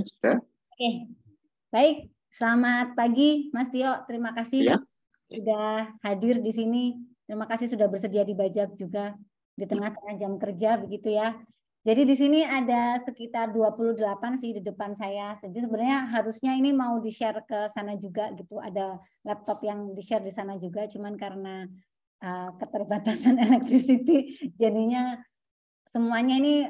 Sudah. Oke, baik. Selamat pagi, Mas Tio. Terima kasih Ya. sudah hadir di sini. Terima kasih sudah bersedia dibajak juga di tengah-tengah jam kerja, begitu ya. Jadi di sini ada sekitar 28 sih di depan saya. Jadi sebenarnya harusnya ini mau di-share ke sana juga gitu. Ada laptop yang di-share di sana juga, cuman karena keterbatasan electricity, jadinya semuanya ini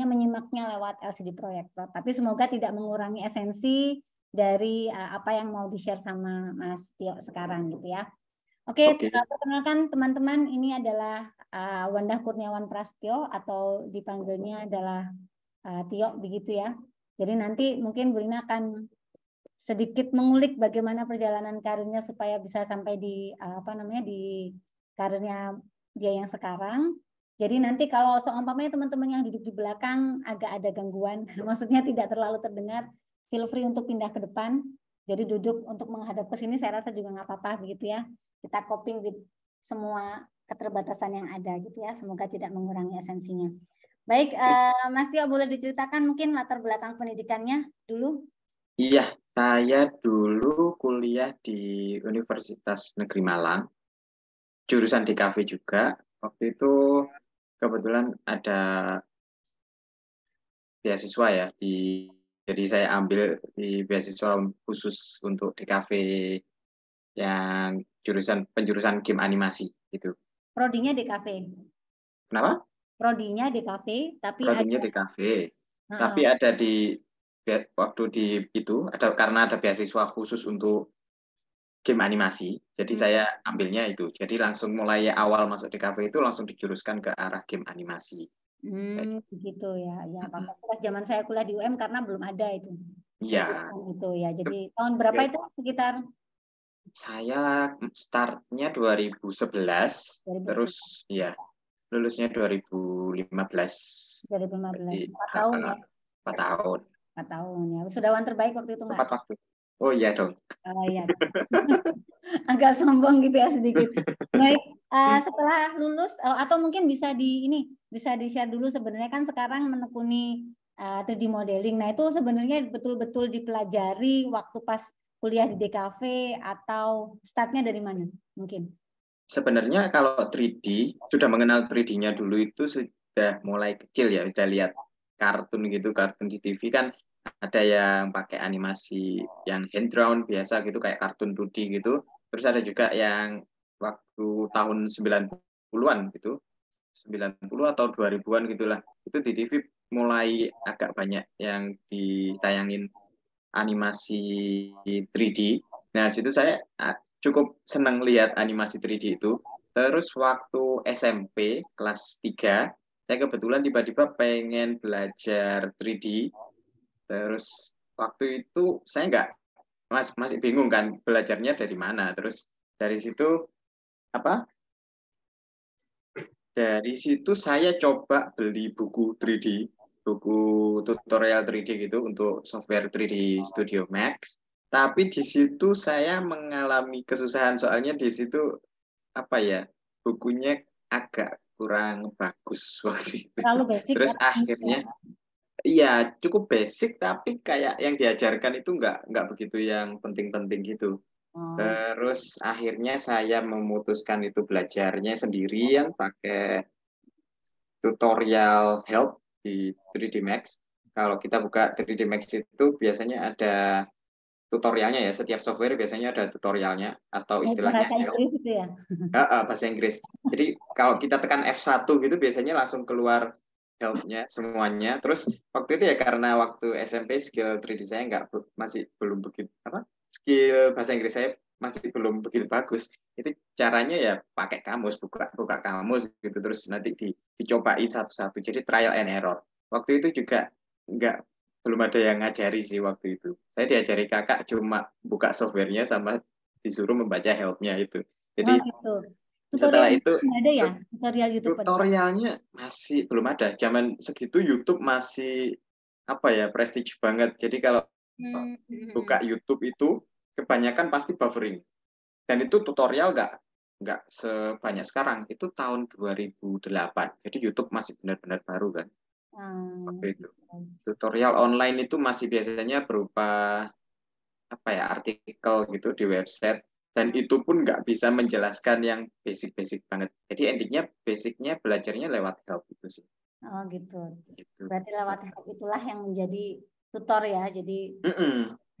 menyimaknya lewat LCD proyektor. Tapi semoga tidak mengurangi esensi dari apa yang mau di-share sama Mas Tio sekarang gitu ya. Oke, perkenalkan teman-teman, ini adalah Wanda Kurniawan Prastyo atau dipanggilnya adalah Tio begitu ya. Jadi nanti mungkin Bu Rina akan sedikit mengulik bagaimana perjalanan karirnya supaya bisa sampai di di karirnya dia yang sekarang. Jadi nanti kalau seumpamanya teman-teman yang duduk di belakang agak ada gangguan, maksudnya tidak terlalu terdengar, feel free untuk pindah ke depan. Jadi duduk untuk menghadap ke sini saya rasa juga nggak apa-apa begitu ya. Kita coping with semua keterbatasan yang ada gitu ya. Semoga tidak mengurangi esensinya. Baik, Mas Tio boleh diceritakan mungkin latar belakang pendidikannya dulu? Iya, saya dulu kuliah di Universitas Negeri Malang, jurusan DKV juga. Waktu itu kebetulan ada beasiswa ya, jadi saya ambil di beasiswa khusus untuk DKV yang penjurusan game animasi itu. Prodinya DKV. Kenapa? Prodinya DKV, tapi Prodinya ada DKV. Tapi ada waktu di itu karena ada beasiswa khusus untuk game animasi. Jadi saya ambilnya itu. Jadi langsung mulai awal masuk DKV itu langsung dijuruskan ke arah game animasi. Begitu ya. Ya, pas zaman saya kuliah di UM karena belum ada itu. Iya. Itu ya. Jadi tahun berapa itu sekitar? Saya startnya 2011, terus ya lulusnya 2015. 2015. Jadi 4 tahun ya. 4 tahun. 4 tahun ya. Sudawan terbaik waktu itu nggak? Tepat waktu. Oh iya dong. Oh iya. Agak sombong gitu ya sedikit. Baik, setelah lulus atau mungkin bisa di-share dulu sebenarnya kan sekarang menekuni 3D modeling. Nah, itu sebenarnya betul-betul dipelajari waktu pas kuliah di DKV atau startnya dari mana? Mungkin. Sebenarnya kalau 3D, sudah mengenal 3D-nya dulu itu sudah mulai kecil ya, sudah lihat kartun gitu, kartun di TV kan ada yang pakai animasi yang hand drawn biasa gitu kayak kartun 2D gitu. Terus ada juga yang waktu tahun 90-an gitu, 90 atau 2000-an gitulah. Itu di TV mulai agak banyak yang ditayangin animasi 3D. Nah, situ saya cukup senang lihat animasi 3D itu. Terus waktu SMP kelas 3, saya kebetulan tiba-tiba pengen belajar 3D. Terus waktu itu saya masih bingung kan belajarnya dari mana. Terus dari situ apa? Dari situ saya coba beli buku 3D, buku tutorial 3D gitu untuk software 3D Studio Max. Tapi di situ saya mengalami kesusahan soalnya di situ apa ya, bukunya agak kurang bagus waktu itu. Terlalu basic Terus ya. akhirnya iya cukup basic tapi kayak yang diajarkan itu nggak begitu yang penting-penting gitu. Terus akhirnya saya memutuskan itu belajarnya sendirian pakai tutorial help di 3D Max. Kalau kita buka 3D Max itu biasanya ada tutorialnya ya, setiap software biasanya ada tutorialnya atau istilahnya Bahasa help. Inggris itu ya. Bahasa Inggris. Jadi kalau kita tekan F1 gitu biasanya langsung keluar help-nya semuanya. Terus waktu itu ya karena waktu SMP skill 3D saya masih belum begitu skill bahasa Inggris saya masih belum begitu bagus. Itu caranya ya pakai kamus, buka kamus gitu terus nanti dicobain satu-satu. Jadi trial and error. Waktu itu juga belum ada yang ngajari sih waktu itu. Saya diajari kakak cuma buka softwarenya sama disuruh membaca help-nya itu. Jadi Gitu. setelah Tutorial itu ada ya? Tutorial YouTube pada saat tutorialnya masih belum ada. Zaman segitu YouTube masih apa ya prestige banget. Jadi kalau buka YouTube itu kebanyakan pasti buffering. Dan itu tutorial nggak sebanyak sekarang. Itu tahun 2008. Jadi YouTube masih benar-benar baru kan. Waktu itu. Tutorial online itu masih biasanya berupa apa ya, artikel gitu di website, dan itu pun nggak bisa menjelaskan yang basic-basic banget. Jadi endingnya basicnya belajarnya lewat help itu sih. Oh gitu. Gitu. Berarti lewat help itulah yang menjadi tutor ya. Jadi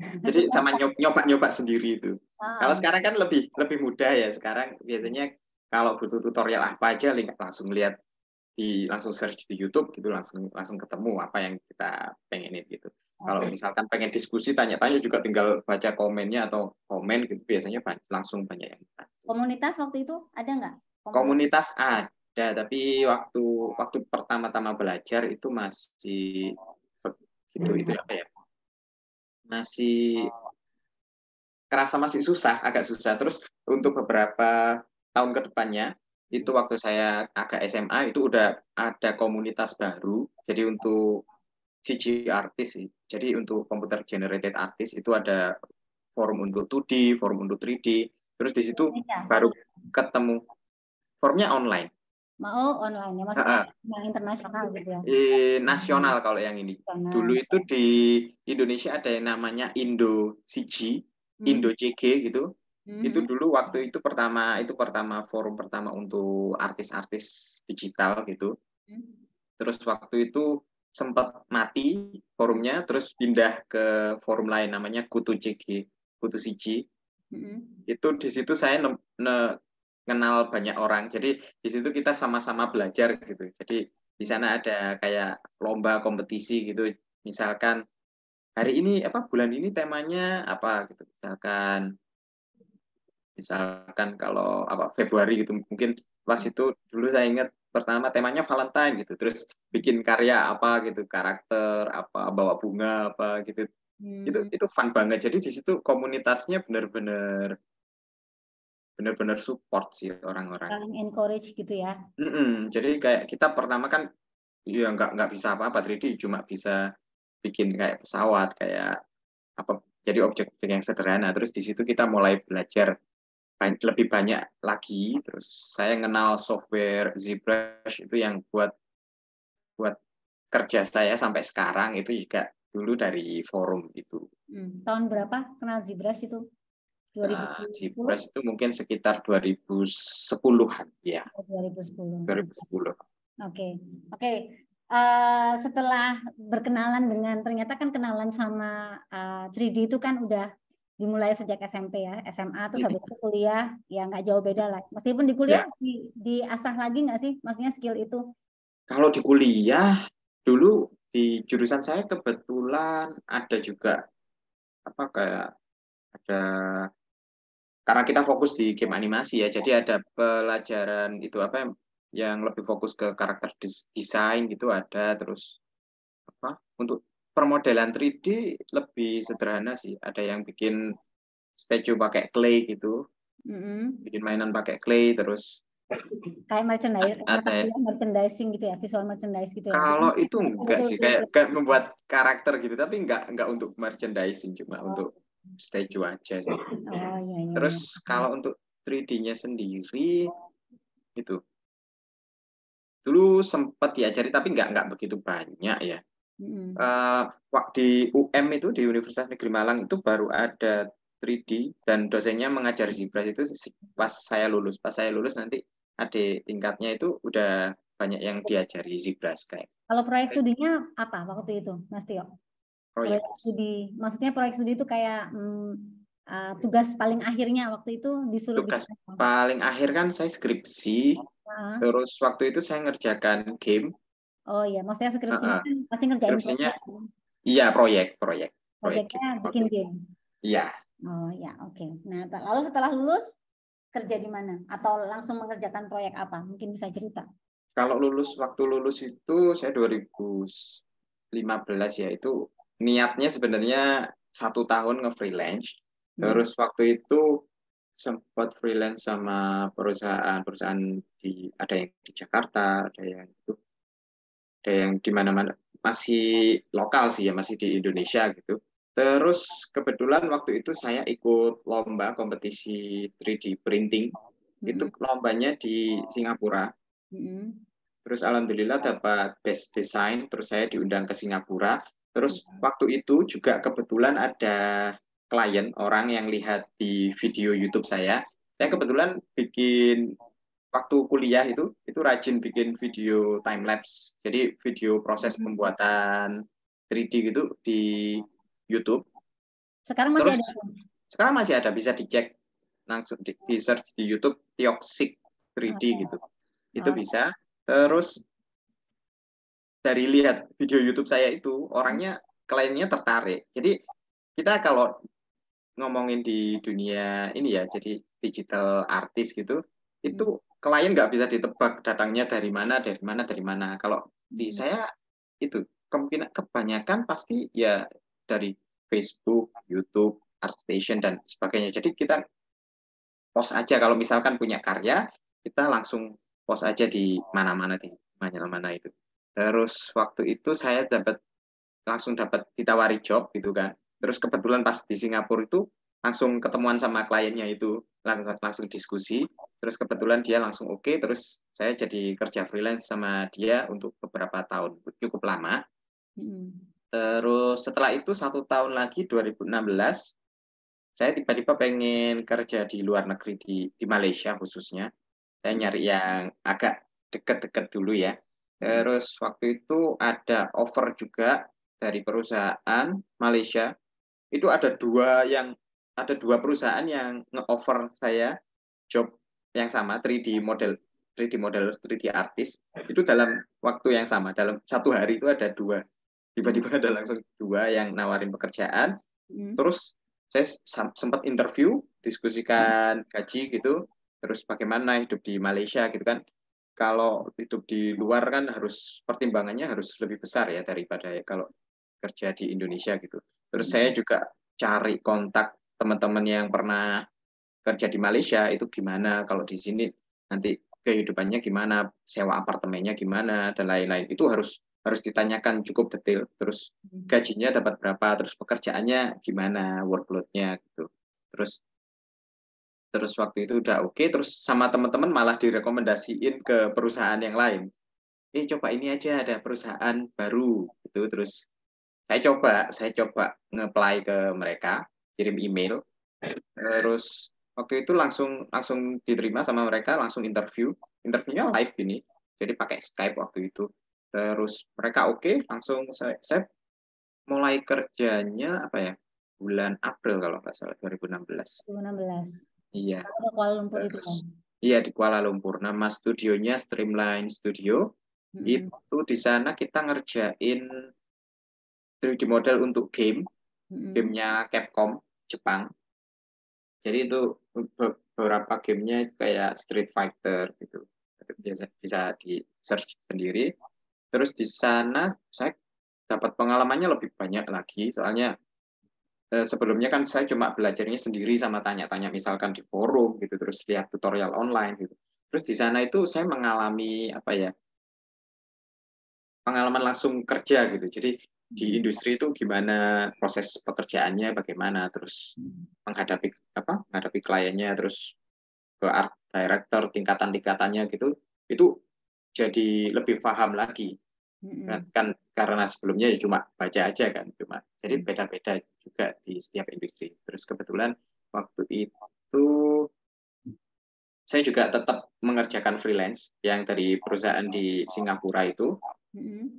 Jadi sama nyoba-nyoba sendiri itu. Kalau ah, sekarang kan lebih mudah ya. Sekarang biasanya kalau butuh tutorial apa aja langsung lihat langsung search di YouTube gitu, langsung ketemu apa yang kita pengenin gitu. Kalau oke. misalkan pengen diskusi tanya-tanya juga tinggal baca komennya atau komen gitu, biasanya langsung banyak yang bantu. Komunitas waktu itu ada nggak? Komunitas ada, tapi waktu waktu pertama-tama belajar itu masih begitu itu apa ya? Masih kerasa masih susah, agak susah. Terus untuk beberapa tahun ke depannya, itu waktu saya agak SMA itu udah ada komunitas baru. Jadi untuk CG artis sih. Jadi untuk computer generated artist itu ada forum untuk 2D, forum untuk 3D. Terus di situ Indonesia baru atau ketemu forumnya online. mau online ya? Maksudnya yang internasional gitu ya? Nasional kalau yang ini. Dulu Nasional. itu di Indonesia ada yang namanya Indo CG, Hmm. Indo CG gitu. Itu Hmm. dulu waktu itu pertama forum pertama untuk artis-artis digital gitu. Hmm. Terus waktu itu sempat mati forumnya, terus pindah ke forum lain namanya Kutu CG, Kutu CG. Hmm. Itu di situ saya kenal banyak orang. Jadi di situ kita sama-sama belajar gitu. Jadi di Hmm. sana ada kayak lomba kompetisi gitu. Misalkan hari ini apa, bulan ini temanya apa gitu. Misalkan kalau apa Februari gitu, mungkin pas itu dulu saya ingat pertama temanya Valentine gitu. Terus bikin karya apa gitu, karakter apa, bawa bunga apa gitu. Hmm. Itu fun banget. Jadi di situ komunitasnya benar-benar support sih orang-orang. Saling encourage gitu ya? Jadi kayak kita pertama kan ya nggak bisa apa-apa 3D, cuma bisa bikin kayak pesawat, kayak apa, jadi objek-objek yang sederhana. Terus di situ kita mulai belajar lebih banyak lagi. Terus saya kenal software ZBrush itu yang buat buat kerja saya sampai sekarang itu juga dulu dari forum itu. Tahun berapa kenal ZBrush itu? 2010? ZBrush itu mungkin sekitar 2010-an ya, 2010. 2010. Oke, oke. Setelah berkenalan dengan, ternyata kan kenalan sama 3D itu kan udah dimulai sejak SMP ya, SMA terus habis itu kuliah, ya nggak jauh beda lah. Meskipun di kuliah Ya, diasah lagi nggak sih, maksudnya skill itu? kalau di kuliah dulu di jurusan saya kebetulan ada juga apa, kayak ada, karena kita fokus di game animasi ya, jadi ada pelajaran itu apa yang lebih fokus ke karakter desain gitu ada. Terus apa, untuk permodelan 3D lebih sederhana sih, ada yang bikin statue pakai clay gitu, Mm-mm. bikin mainan pakai clay. Terus Kayak merchandise, mata ada, kuliah merchandising gitu ya, visual merchandise gitu ya. Jadi kalau itu enggak betul-betul sih, kayak kuliah. kayak membuat karakter gitu, tapi enggak untuk merchandising, cuma Oh, untuk statue aja sih. oh iya iya Terus iya. kalau untuk 3D-nya sendiri itu dulu sempat diajari tapi nggak begitu banyak ya. Mm-mm. Di UM itu, di Universitas Negeri Malang itu baru ada 3D, dan dosennya mengajar ZBrush itu pas saya lulus nanti adik tingkatnya itu udah banyak yang diajari ZBrush kayak Kalau proyek studinya apa waktu itu, Mas Tio? proyek. Proyek studi, maksudnya proyek studi itu kayak tugas paling akhirnya waktu itu disuruh Tugas bikin apa? paling akhir kan saya skripsi, Ah, terus waktu itu saya ngerjakan game. oh iya, maksudnya skripsinya Uh, kan pasti ngerjain Skripsinya proyek. iya, proyek Proyeknya game waktu bikin itu. game. Iya. Oh ya, oke. Nah, lalu setelah lulus kerja di mana? Atau langsung mengerjakan proyek apa? Mungkin bisa cerita. Kalau waktu lulus itu saya 2015 ya, itu niatnya sebenarnya 1 tahun nge-freelance. Hmm. Terus waktu itu sempat freelance sama perusahaan-perusahaan ada yang di Jakarta, ada yang di mana-mana, masih lokal sih ya, masih di Indonesia gitu. Terus kebetulan waktu itu saya ikut lomba kompetisi 3D printing. Itu Mm-mm. lombanya di Singapura. Mm-mm. Terus alhamdulillah dapat best design, terus saya diundang ke Singapura. Terus waktu itu juga kebetulan ada klien orang yang lihat di video YouTube saya. Saya kebetulan bikin waktu kuliah itu rajin bikin video time lapse. Jadi video proses pembuatan 3D gitu di YouTube. Sekarang masih Terus ada? sekarang masih ada, bisa dicek langsung di search di YouTube Tioxic 3D gitu. Itu bisa. Terus dari lihat video YouTube saya itu orangnya kliennya tertarik. Jadi kita kalau ngomongin di dunia ini ya, jadi digital artist gitu, itu klien nggak bisa ditebak datangnya dari mana, dari mana, dari mana. Kalau di saya itu kemungkinan kebanyakan pasti ya dari Facebook, YouTube, ArtStation dan sebagainya. Jadi kita post aja kalau misalkan punya karya, kita langsung post aja di mana-mana di mana-mana itu. Terus waktu itu saya langsung dapat ditawari job gitu kan. Terus kebetulan pas di Singapura itu langsung ketemuan sama kliennya itu, langsung diskusi. Terus kebetulan dia langsung oke, terus saya jadi kerja freelance sama dia untuk beberapa tahun, cukup lama. Terus setelah itu 1 tahun lagi 2016 saya tiba-tiba pengen kerja di luar negeri di Malaysia khususnya. Saya nyari yang agak deket-deket dulu ya. Terus waktu itu ada offer juga dari perusahaan Malaysia. Itu ada dua perusahaan yang nge-offer saya job yang sama 3D model 3D model 3D artist itu dalam waktu yang sama, dalam 1 hari itu ada dua, tiba-tiba ada langsung dua yang nawarin pekerjaan. Terus saya sempat interview, diskusikan gaji gitu, terus bagaimana hidup di Malaysia gitu kan. Kalau hidup di luar kan harus pertimbangannya harus lebih besar ya daripada kalau kerja di Indonesia gitu. Terus saya juga cari kontak teman-teman yang pernah kerja di Malaysia itu gimana, kalau di sini nanti kehidupannya gimana, sewa apartemennya gimana dan lain-lain. Itu harus ditanyakan cukup detail. Terus gajinya dapat berapa, terus pekerjaannya gimana, workload-nya gitu. Terus waktu itu udah oke, terus sama teman-teman malah direkomendasiin ke perusahaan yang lain. Coba ini aja, ada perusahaan baru gitu. Terus saya coba nge-apply ke mereka, kirim email. Terus waktu itu langsung langsung diterima sama mereka, langsung interviewnya live gini, jadi pakai Skype waktu itu. Terus mereka oke, langsung saya mulai kerjanya apa ya, bulan April kalau nggak salah 2016. 2016. Iya. Kuala Lumpur itu Terus kan? iya di Kuala Lumpur. Nama studionya Streamline Studio. Itu di sana kita ngerjain 3D model untuk gamenya Capcom Jepang. Jadi itu beberapa gamenya itu kayak Street Fighter gitu. Biasa bisa di search sendiri. Terus di sana saya dapat pengalamannya lebih banyak lagi. Soalnya sebelumnya kan saya cuma belajarnya sendiri sama tanya-tanya misalkan di forum gitu. Terus lihat tutorial online gitu. Terus di sana itu saya mengalami apa ya, pengalaman langsung kerja gitu. Jadi di industri itu gimana proses pekerjaannya, bagaimana terus menghadapi kliennya, terus ke art director tingkatan-tingkatannya gitu, itu jadi lebih paham lagi. Kan karena sebelumnya ya cuma baca aja kan, jadi beda-beda juga di setiap industri. Terus kebetulan waktu itu saya juga tetap mengerjakan freelance yang dari perusahaan di Singapura itu.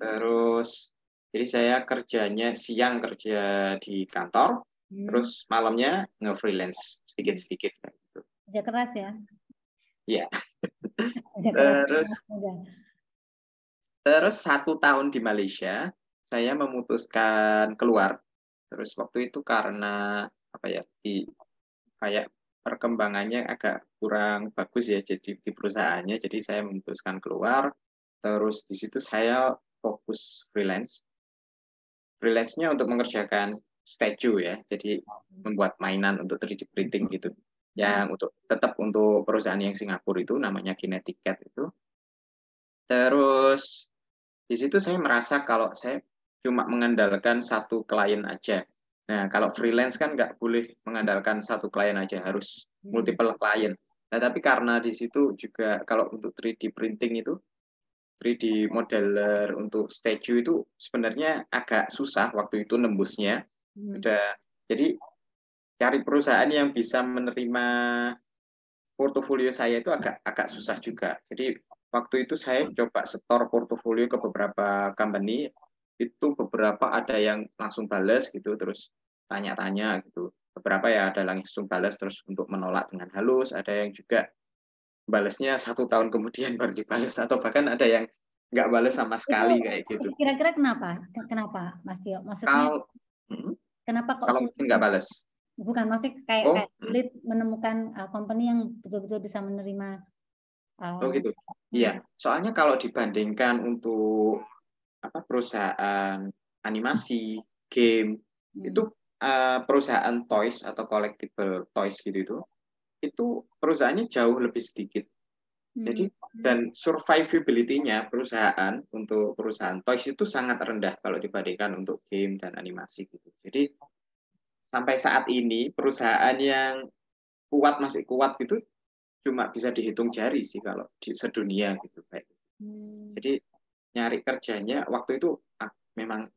Terus jadi saya kerjanya siang kerja di kantor, terus malamnya nge-freelance sedikit-sedikit gitu. Kerja keras ya? Iya. Kerja keras. Terus 1 tahun di Malaysia, saya memutuskan keluar. Terus waktu itu karena apa ya, kayak perkembangannya agak kurang bagus ya, jadi di perusahaannya, jadi saya memutuskan keluar. Terus di situ saya fokus freelance. Freelance-nya untuk mengerjakan statue ya, jadi membuat mainan untuk 3D printing gitu. Yang tetap untuk perusahaan yang Singapura itu namanya Kinetic Cat itu. Terus di situ saya merasa kalau saya cuma mengandalkan satu klien aja. Nah, kalau freelance kan nggak boleh mengandalkan satu klien aja, harus multiple klien. Nah, tapi karena di situ juga kalau untuk 3D printing itu 3D modeler untuk statue itu sebenarnya agak susah waktu itu nembusnya. Jadi cari perusahaan yang bisa menerima portofolio saya itu agak susah juga. Jadi waktu itu saya coba setor portofolio ke beberapa company, itu beberapa ada yang langsung bales gitu, terus tanya-tanya gitu. Beberapa ya ada langsung balas terus untuk menolak dengan halus, ada yang juga balasnya 1 tahun kemudian baru dibalas, atau bahkan ada yang nggak balas sama sekali kayak gitu. Kira-kira kenapa? Kenapa, Mas Tio? Maksudnya Kalau kenapa kok kalau sulit? mungkin nggak balas? Bukan, maksudnya kayak sulit menemukan company yang betul-betul bisa menerima. Oh gitu. Iya, soalnya kalau dibandingkan untuk perusahaan animasi, game, itu perusahaan toys atau collectible toys gitu itu perusahaannya jauh lebih sedikit. Jadi dan survivability-nya perusahaan untuk perusahaan toys itu sangat rendah kalau dibandingkan untuk game dan animasi gitu. Jadi sampai saat ini perusahaan yang masih kuat gitu cuma bisa dihitung jari sih kalau di sedunia gitu kayak. Jadi nyari kerjanya waktu itu memang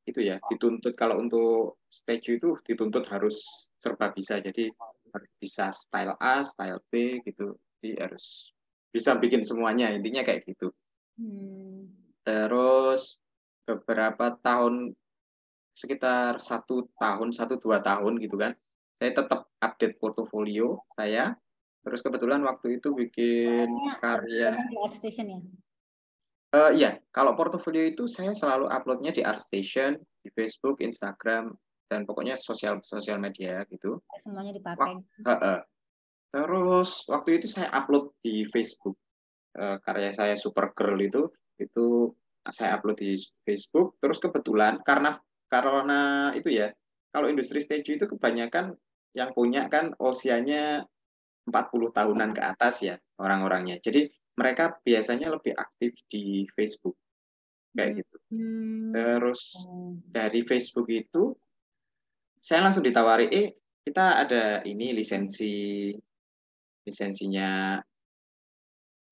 itu ya dituntut, kalau untuk statue itu dituntut harus serba bisa, jadi harus bisa style A, style B gitu, jadi harus bisa bikin semuanya, intinya kayak gitu. Terus beberapa tahun, sekitar 1 tahun 1-2 tahun gitu kan, saya tetap update portofolio saya. Terus kebetulan waktu itu bikin karya di ArtStation ya. Iya, kalau portofolio itu saya selalu uploadnya di ArtStation, di Facebook, Instagram, dan pokoknya sosial media gitu. Semuanya dipakai. Terus waktu itu saya upload di Facebook karya saya Supergirl itu saya upload di Facebook. Terus kebetulan karena itu ya, kalau industri statue itu kebanyakan yang punya kan usianya 40 tahunan ke atas ya orang-orangnya. Jadi mereka biasanya lebih aktif di Facebook kayak gitu. Terus dari Facebook itu saya langsung ditawari, kita ada ini lisensinya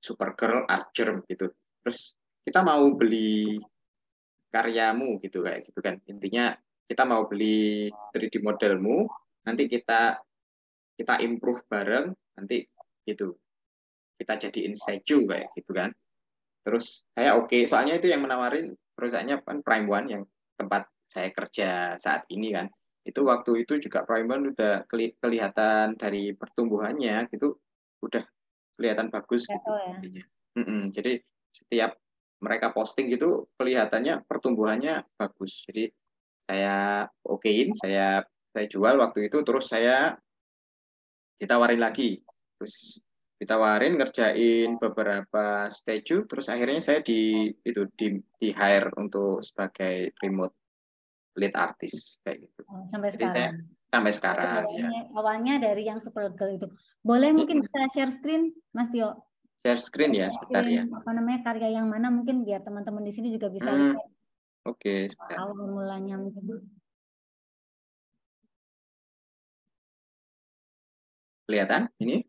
Supergirl Archer gitu. Terus kita mau beli karyamu gitu kayak gitu kan. Intinya kita mau beli 3D modelmu, nanti kita improve bareng, nanti gitu. Kita jadiin statue kayak gitu kan. Terus saya oke, soalnya itu yang menawarin perusahaannya kan Prime One yang tempat saya kerja saat ini kan. Itu waktu itu juga Prime One udah kelihatan dari pertumbuhannya gitu, udah kelihatan bagus gitu. Ya. Jadi setiap mereka posting gitu kelihatannya pertumbuhannya bagus. Jadi saya okein, saya jual waktu itu, terus saya ditawarin lagi. Terus ditawarin ngerjain beberapa statue, terus akhirnya saya di hire untuk sebagai remote lead artist kayak gitu. Sampai Jadi sekarang. sampai sekarang ya. Awalnya dari yang Supergirl itu. Boleh mungkin bisa share screen, Mas Tio? Share screen ya sebentar ya. Apa namanya, karya yang mana mungkin biar teman-teman di sini juga bisa lihat. Oke, sebentar. Awal mulanya mungkin. Kelihatan ini?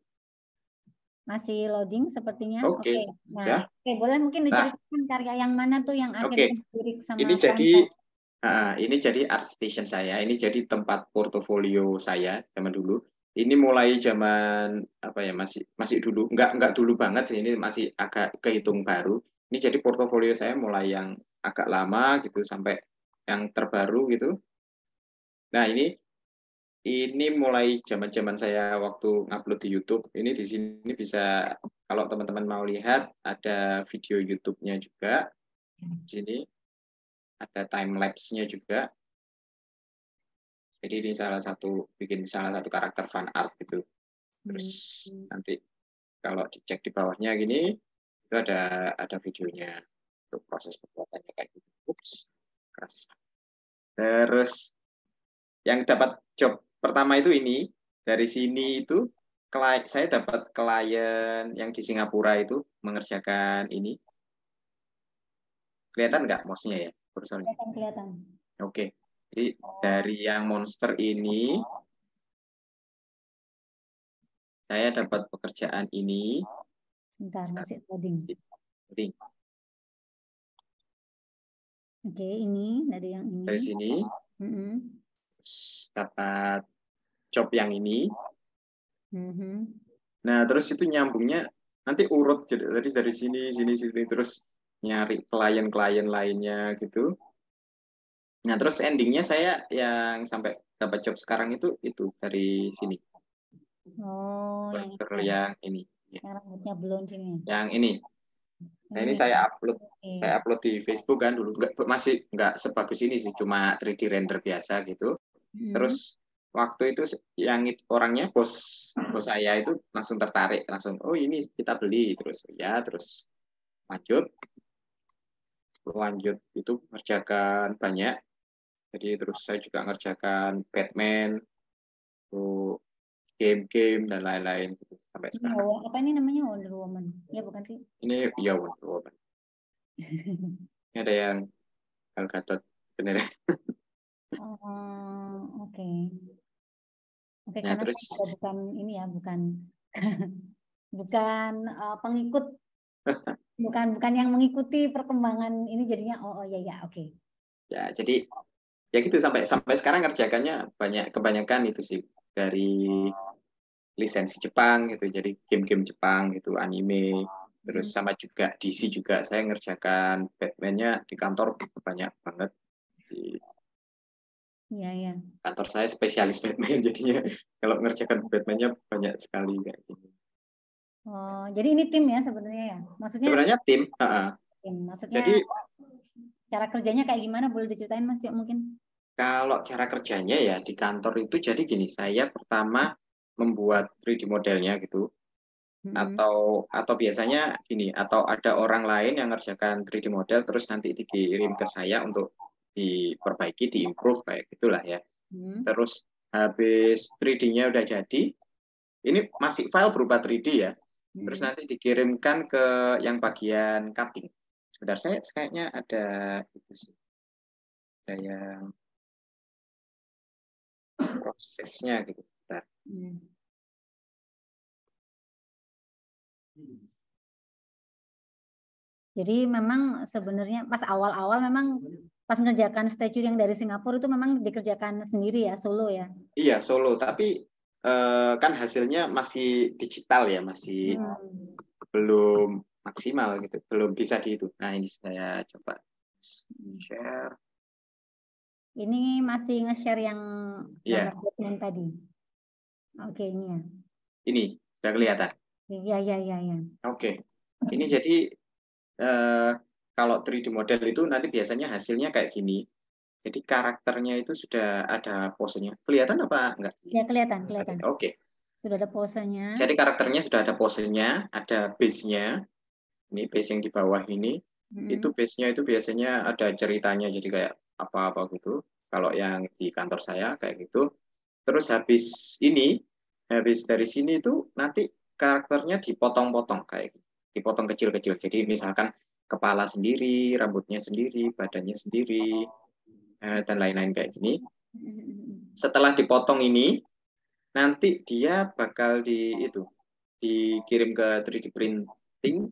Masih loading sepertinya. Oke. Nah, Ya. boleh mungkin diceritakan karya yang mana tuh yang akhirnya dilirik sama Ini Pramko? ini jadi ArtStation saya. Ini jadi tempat portofolio saya zaman dulu. Ini mulai zaman apa ya, masih dulu, nggak dulu banget sih, ini masih agak kehitung baru. Ini jadi portofolio saya mulai yang agak lama gitu sampai yang terbaru gitu. Nah, ini mulai zaman-zaman saya waktu ngupload di YouTube. Ini di sini bisa, kalau teman-teman mau lihat, ada video YouTube-nya juga. Di sini ada time lapse-nya juga. Jadi ini bikin salah satu karakter fan art gitu. Terus nanti kalau dicek di bawahnya gini, itu ada videonya untuk proses pembuatannya kayak gitu. Ups, keras. Terus yang dapat job pertama itu ini, dari sini itu saya dapat klien yang di Singapura itu mengerjakan ini. Kelihatan nggak mouse-nya ya? Kelihatan. Oke. Jadi dari yang monster ini saya dapat pekerjaan ini. Bentar, masih loading. Oke, ini dari yang ini. Dari sini. Terus dapat job yang ini. Nah, terus itu nyambungnya nanti urut jadi dari sini terus nyari klien-klien lainnya gitu. Nah, terus endingnya saya yang sampai dapat job sekarang itu dari sini. Oh, yang Worker ini. yang ini. Yang rambutnya blond sini. Yang ini. Nah, ini saya upload di Facebook kan dulu. Masih nggak sebagus ini sih, cuma 3D render biasa gitu. Terus waktu itu yang orangnya bos saya itu langsung tertarik, langsung oh ini kita beli, terus ya terus lanjut itu ngerjakan banyak. Jadi terus saya juga ngerjakan Batman, game-game dan lain-lain gitu sampai sekarang. Apa ini namanya Wonder Woman? Ya bukan sih? Ini ya Wonder Woman. Ini ada yang Gal Gadot bener. Oke. Oke, Nah, karena terus saya bukan ini ya, bukan bukan pengikut, bukan yang mengikuti perkembangan ini, jadinya oh ya ya oke. ya jadi ya gitu sampai sekarang ngerjakannya kebanyakan itu sih dari lisensi Jepang gitu, jadi game-game Jepang gitu, anime, terus sama juga DC juga saya ngerjakan Batman-nya di kantor banyak banget. Di Iya ya. kantor saya spesialis Batman, jadinya kalau ngerjakan Batman-nya banyak sekali kayak gini. Oh, jadi ini tim ya sebenarnya ya? Maksudnya Sebenarnya tim, tim. Maksudnya jadi cara kerjanya kayak gimana? Boleh diceritain Mas Tio mungkin? kalau cara kerjanya ya di kantor itu jadi gini, saya pertama membuat 3D modelnya gitu, atau biasanya gini, atau ada orang lain yang ngerjakan 3D model terus nanti dikirim ke saya untuk diperbaiki, diimprove kayak gitulah ya. Terus habis 3D-nya udah jadi, ini masih file berupa 3D ya. Terus nanti dikirimkan ke yang bagian cutting. Sebentar, saya kayaknya ada itu sih. Ada yang prosesnya gitu. Bentar. Jadi memang sebenarnya pas awal-awal memang pas mengerjakan statue yang dari Singapura itu memang dikerjakan sendiri ya, solo ya? Iya, solo. Tapi kan hasilnya masih digital ya, masih belum maksimal gitu, belum bisa dihitung. Nah, ini saya coba share. Ini masih nge-share yang Iya, gambar dokumen tadi. Oke, ini ya. ini sudah kelihatan. Iya, iya, iya, iya. Oke. Ini jadi kalau 3D model itu nanti biasanya hasilnya kayak gini. Jadi karakternya itu sudah ada posenya. Kelihatan apa enggak? Ya, kelihatan, kelihatan. Oke. Sudah ada posenya. Jadi karakternya sudah ada posenya, ada base-nya. Ini base yang di bawah ini. Itu base-nya itu biasanya ada ceritanya, jadi kayak apa-apa gitu. Kalau yang di kantor saya kayak gitu. Terus habis dari sini itu nanti karakternya dipotong-potong kayak gitu. Dipotong kecil-kecil. Jadi misalkan kepala sendiri, rambutnya sendiri, badannya sendiri, dan lain-lain kayak gini. Setelah dipotong ini, nanti dia bakal dikirim ke 3D printing.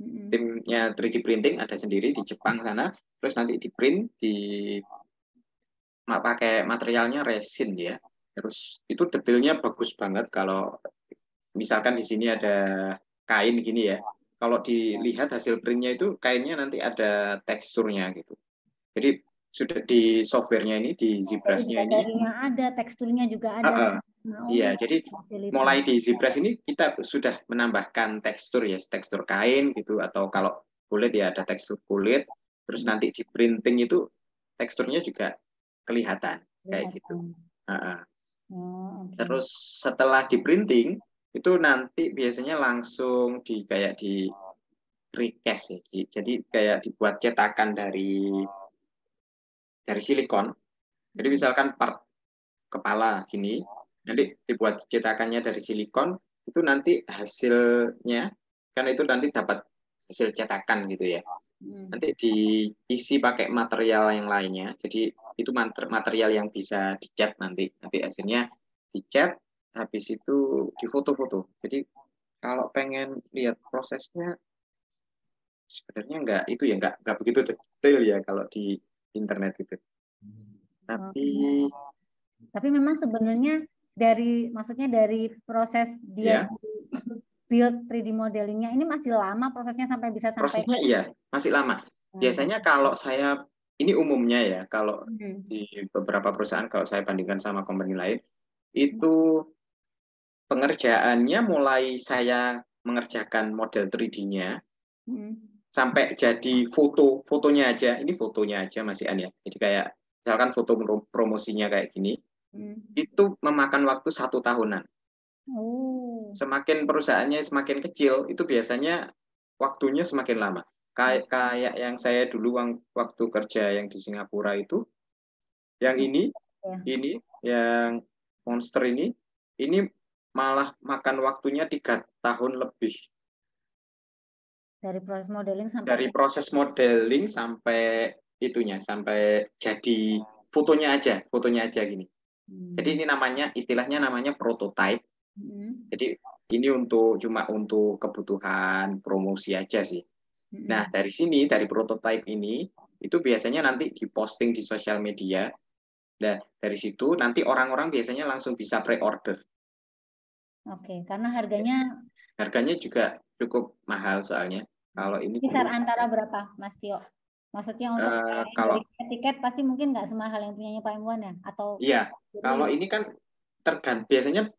Timnya 3D printing ada sendiri di Jepang sana. Terus nanti di print pakai materialnya resin ya. Terus itu detailnya bagus banget kalau misalkan di sini ada kain gini ya. Kalau dilihat hasil printnya itu kainnya nanti ada teksturnya gitu. Jadi sudah di softwarenya ini, di ZBrush-nya ini. Ada, teksturnya juga ada. Iya, jadi mulai di ZBrush ini kita sudah menambahkan tekstur ya, tekstur kain gitu, atau kalau kulit ya ada tekstur kulit. Terus nanti di printing itu teksturnya juga kelihatan kayak gitu. Terus setelah di printing itu nanti biasanya langsung kayak di precast ya. Jadi kayak dibuat cetakan dari silikon. Jadi misalkan part kepala gini, nanti dibuat cetakannya dari silikon, itu nanti hasilnya kan itu nanti dapat hasil cetakan gitu ya. Nanti diisi pakai material yang lainnya. Jadi itu material yang bisa dicat nanti hasilnya dicat, habis itu difoto-foto. Jadi kalau pengen lihat prosesnya sebenarnya nggak begitu detail ya kalau di internet itu. Tapi memang sebenarnya maksudnya dari proses dia build 3D modelingnya ini masih lama prosesnya sampai bisa prosesnya iya masih lama. Biasanya kalau saya ini umumnya ya, kalau di beberapa perusahaan kalau saya bandingkan sama company lain itu pengerjaannya mulai saya mengerjakan model 3D-nya sampai jadi fotonya aja, ini fotonya aja Mas Ian ya. Jadi kayak misalkan foto promosinya kayak gini, itu memakan waktu 1 tahunan. Semakin perusahaannya semakin kecil, itu biasanya waktunya semakin lama. Kayak yang saya dulu waktu kerja yang di Singapura itu, yang ini yang monster ini malah makan waktunya 3 tahun lebih. Dari proses modeling sampai itunya, sampai jadi fotonya aja gini. Jadi ini istilahnya namanya prototype. Jadi ini cuma untuk kebutuhan promosi aja sih. Nah, dari prototype ini itu biasanya nanti diposting di sosial media. Nah, dari situ nanti orang-orang biasanya langsung bisa pre-order. Oke, karena harganya juga cukup mahal soalnya. Kalau ini kisar antara berapa, Mas Tio? Maksudnya untuk kalau tiket pasti mungkin nggak semahal yang punyanya Prime One ya? Atau iya, kalau ini kan biasanya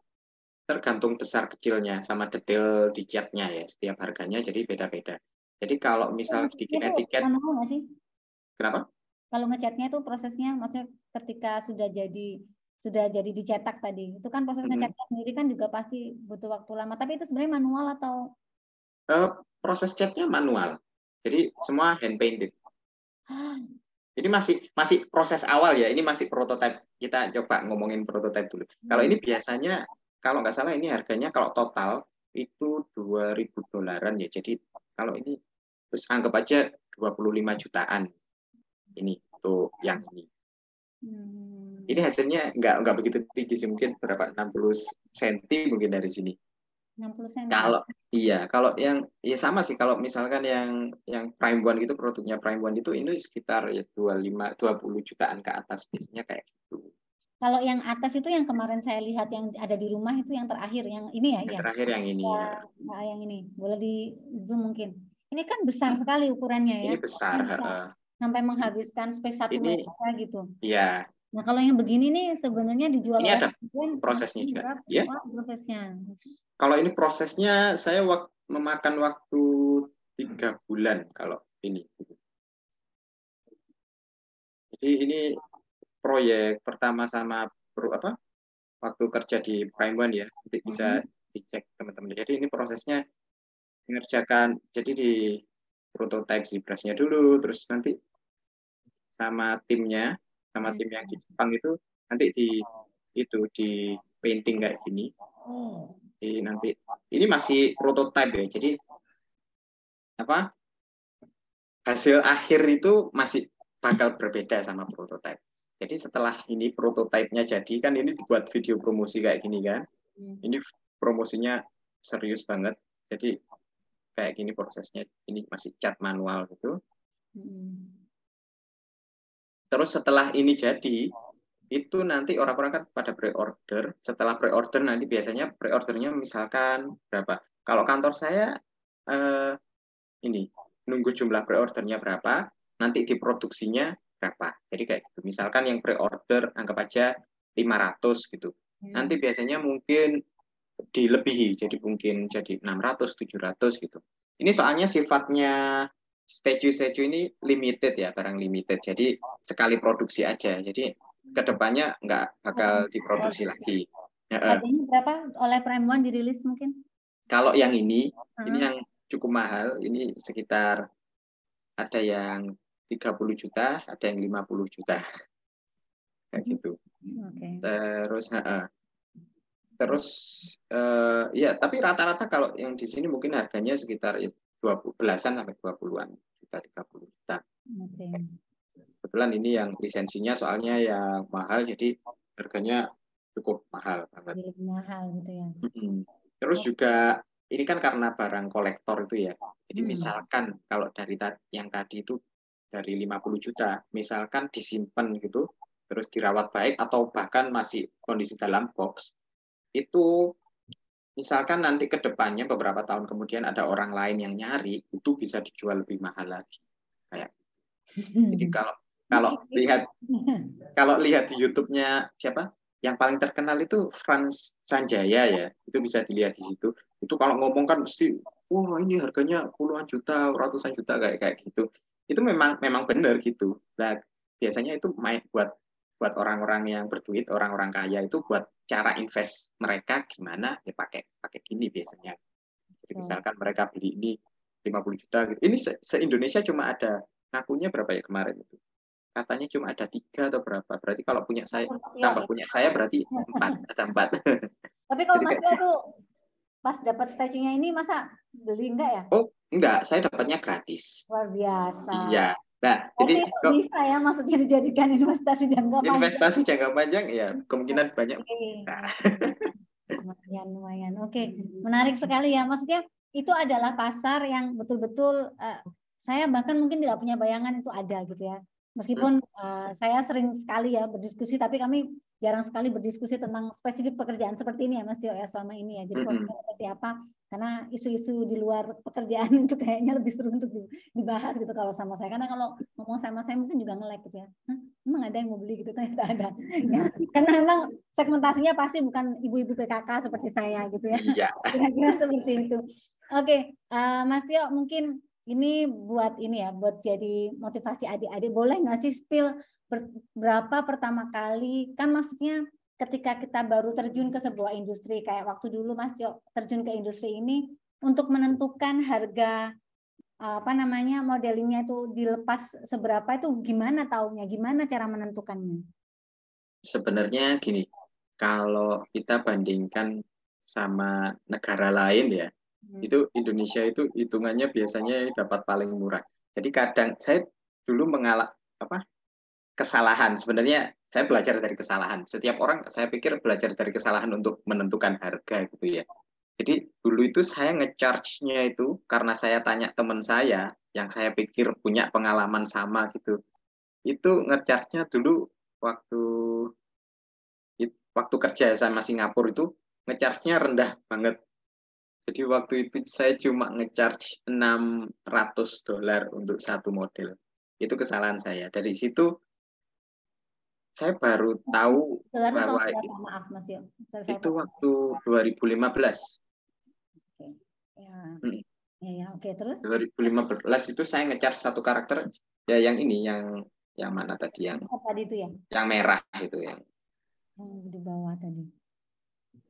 tergantung besar kecilnya sama detail di catnya ya, setiap harganya jadi beda-beda. Jadi kalau misal bikin etiket, manual nggak sih? Kenapa? Kalau ngecatnya itu prosesnya, maksudnya ketika sudah jadi dicetak tadi, itu kan proses ngecatnya sendiri kan juga pasti butuh waktu lama. Tapi itu sebenarnya manual atau? Proses catnya manual, jadi semua hand painted. Ini masih proses awal ya, ini masih prototype. Kita coba ngomongin prototype dulu. Kalau ini biasanya, kalau nggak salah ini harganya kalau total itu $2.000 ya. Jadi kalau ini terus anggap aja 25 jutaan. Ini tuh yang ini. Ini hasilnya nggak begitu tinggi sih, mungkin berapa 60 cm mungkin dari sini. 60 cm. Kalau yang ya sama sih, kalau misalkan yang Prime One gitu, produknya Prime One itu ini sekitar ya 20 jutaan ke atas biasanya kayak gitu. Kalau yang atas itu yang kemarin saya lihat yang ada di rumah itu yang terakhir, yang ini ya? Yang terakhir yang ini ya. Nah, yang ini boleh di zoom mungkin. Ini kan besar sekali ukurannya ya. Ini besar. Sampai menghabiskan space 1 meter gitu. Iya. Nah kalau yang begini nih sebenarnya dijual ini ada prosesnya juga. Ya. Prosesnya. Kalau ini prosesnya saya memakan waktu 3 bulan kalau ini. Jadi ini proyek pertama sama waktu kerja di Prime One ya, nanti bisa dicek teman-teman. Jadi ini prosesnya mengerjakan, jadi di prototype ZBrush-nya dulu, terus nanti sama tim yang di Jepang itu nanti di painting kayak gini. Jadi nanti ini masih prototype ya, jadi hasil akhir itu masih bakal berbeda sama prototype. Jadi setelah ini prototype-nya jadi, kan ini dibuat video promosi kayak gini kan. Ini promosinya serius banget. Jadi kayak gini prosesnya, ini masih cat manual gitu. Terus setelah ini jadi, itu nanti orang-orang kan pada pre-order. Setelah pre-order nanti biasanya pre-ordernya misalkan berapa. Kalau kantor saya ini nunggu jumlah pre-ordernya berapa, nanti diproduksinya berapa. Jadi kayak gitu. Misalkan yang pre-order anggap aja 500 gitu. Nanti biasanya mungkin dilebihi, jadi mungkin jadi 600, 700 gitu. Ini soalnya sifatnya statue ini limited ya, barang limited. Jadi sekali produksi aja. Jadi kedepannya nggak bakal diproduksi lagi. Harganya berapa oleh Prime One dirilis mungkin? Kalau yang ini yang cukup mahal, ini sekitar ada yang 30 juta, ada yang 50 juta. Kayak gitu. Terus ya, tapi rata-rata kalau yang di sini mungkin harganya sekitar 20-an sampai 20-an juta, 30 juta. Kebetulan ini yang lisensinya soalnya yang mahal, jadi harganya cukup mahal banget. Mahal gitu ya. Terus juga ini kan karena barang kolektor itu ya. Jadi misalkan kalau dari yang tadi itu dari 50 juta, misalkan disimpan gitu, terus dirawat baik, atau bahkan masih kondisi dalam box, itu misalkan nanti ke depannya beberapa tahun kemudian ada orang lain yang nyari, itu bisa dijual lebih mahal lagi. Kayak jadi kalau kalau lihat di YouTube-nya siapa? Yang paling terkenal itu Frans Sanjaya ya. Itu bisa dilihat di situ. Itu kalau ngomong kan mesti, wah ini harganya puluhan juta, ratusan juta kayak kayak gitu. Itu memang benar gitu. Nah, biasanya itu buat buat orang-orang yang berduit, orang-orang kaya itu buat cara invest mereka gimana ya pakai pakai gini biasanya. Jadi misalkan mereka beli ini 50 juta gitu. Ini se-Indonesia cuma ada ngakunya berapa ya kemarin itu? Katanya cuma ada 3 atau berapa. Berarti kalau punya saya, tambah punya saya berarti 4, ada 4. Tapi kalau Jadi Mas kayak, Tio tuh pas dapat statue-nya ini masa beli enggak ya? oh enggak, saya dapatnya gratis. Luar biasa. Iya. Nah, Berarti jadi itu kok bisa ya maksudnya dijadikan investasi jangka panjang. investasi jangka panjang ya kemungkinan banyak Oke. bisa. Lumayan, lumayan. Oke, menarik sekali ya. Maksudnya itu adalah pasar yang betul-betul saya bahkan mungkin tidak punya bayangan itu ada gitu ya. Meskipun saya sering sekali ya berdiskusi, tapi kami jarang sekali berdiskusi tentang spesifik pekerjaan seperti ini ya Mas Tio ya selama ini ya. Jadi posisinya seperti apa? Karena isu-isu di luar pekerjaan itu kayaknya lebih seru untuk dibahas gitu kalau sama saya. Karena kalau ngomong sama saya mungkin juga nge-lag gitu ya. Hah, emang ada yang mau beli gitu? Ternyata ada. Ya, karena memang segmentasinya pasti bukan ibu-ibu PKK seperti saya gitu ya. Iya. Kira-kira seperti itu. Oke, Mas Tio mungkin ini buat ini ya, buat jadi motivasi adik-adik. Boleh nggak sih spill berapa pertama kali, kan maksudnya ketika kita baru terjun ke sebuah industri, kayak waktu dulu Mas Tio terjun ke industri ini, untuk menentukan harga apa namanya modelingnya itu dilepas seberapa itu gimana taunya, gimana cara menentukannya? Sebenarnya gini, kalau kita bandingkan sama negara lain ya, itu Indonesia itu hitungannya biasanya dapat paling murah. Jadi kadang saya dulu kesalahan. Sebenarnya saya belajar dari kesalahan. Setiap orang saya pikir belajar dari kesalahan untuk menentukan harga gitu ya. Jadi dulu itu saya ngecharge-nya itu karena saya tanya teman saya yang saya pikir punya pengalaman sama gitu. Itu ngecharge-nya dulu waktu waktu kerja sama Singapura itu ngecharge-nya rendah banget. Jadi waktu itu saya cuma ngecharge $600 untuk satu model. Itu kesalahan saya. Dari situ saya baru tahu Dolar itu tahun bahwa berapa? Maaf Mas Yo. itu waktu 2015. Oke. Ya. Hmm. Ya, oke. Terus? 2015 itu saya nge-charge satu karakter ya yang ini yang mana tadi Apa tadi itu ya? yang merah itu Yang di bawah tadi.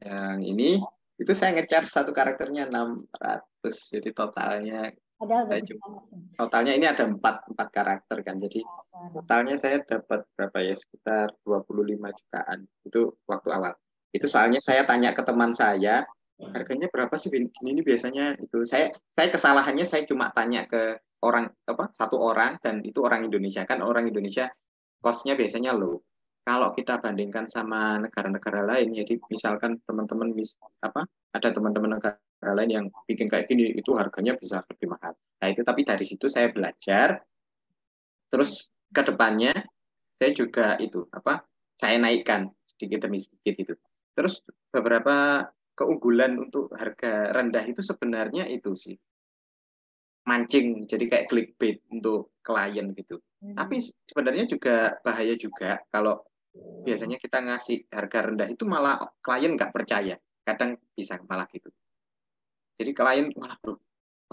yang ini itu saya nge-charge satu karakternya 600. Jadi totalnya Padahal saya bagus cuma banget. totalnya ini ada empat karakter kan. Jadi totalnya saya dapat berapa ya sekitar 25 jutaan itu waktu awal. Itu soalnya saya tanya ke teman saya harganya berapa sih ini biasanya itu saya kesalahannya saya cuma tanya ke orang satu orang dan itu orang Indonesia kan orang Indonesia cost-nya biasanya low. Kalau kita bandingkan sama negara-negara lain, jadi misalkan teman-teman ada teman-teman negara lain yang bikin kayak gini, itu harganya bisa lebih mahal. Nah itu tapi dari situ saya belajar, terus ke depannya saya juga saya naikkan sedikit demi sedikit itu. Terus beberapa keunggulan untuk harga rendah itu sebenarnya itu sih mancing, jadi kayak clickbait untuk klien gitu. Tapi sebenarnya juga bahaya juga kalau biasanya kita ngasih harga rendah itu malah klien nggak percaya. Kadang bisa malah gitu. Jadi klien malah bro,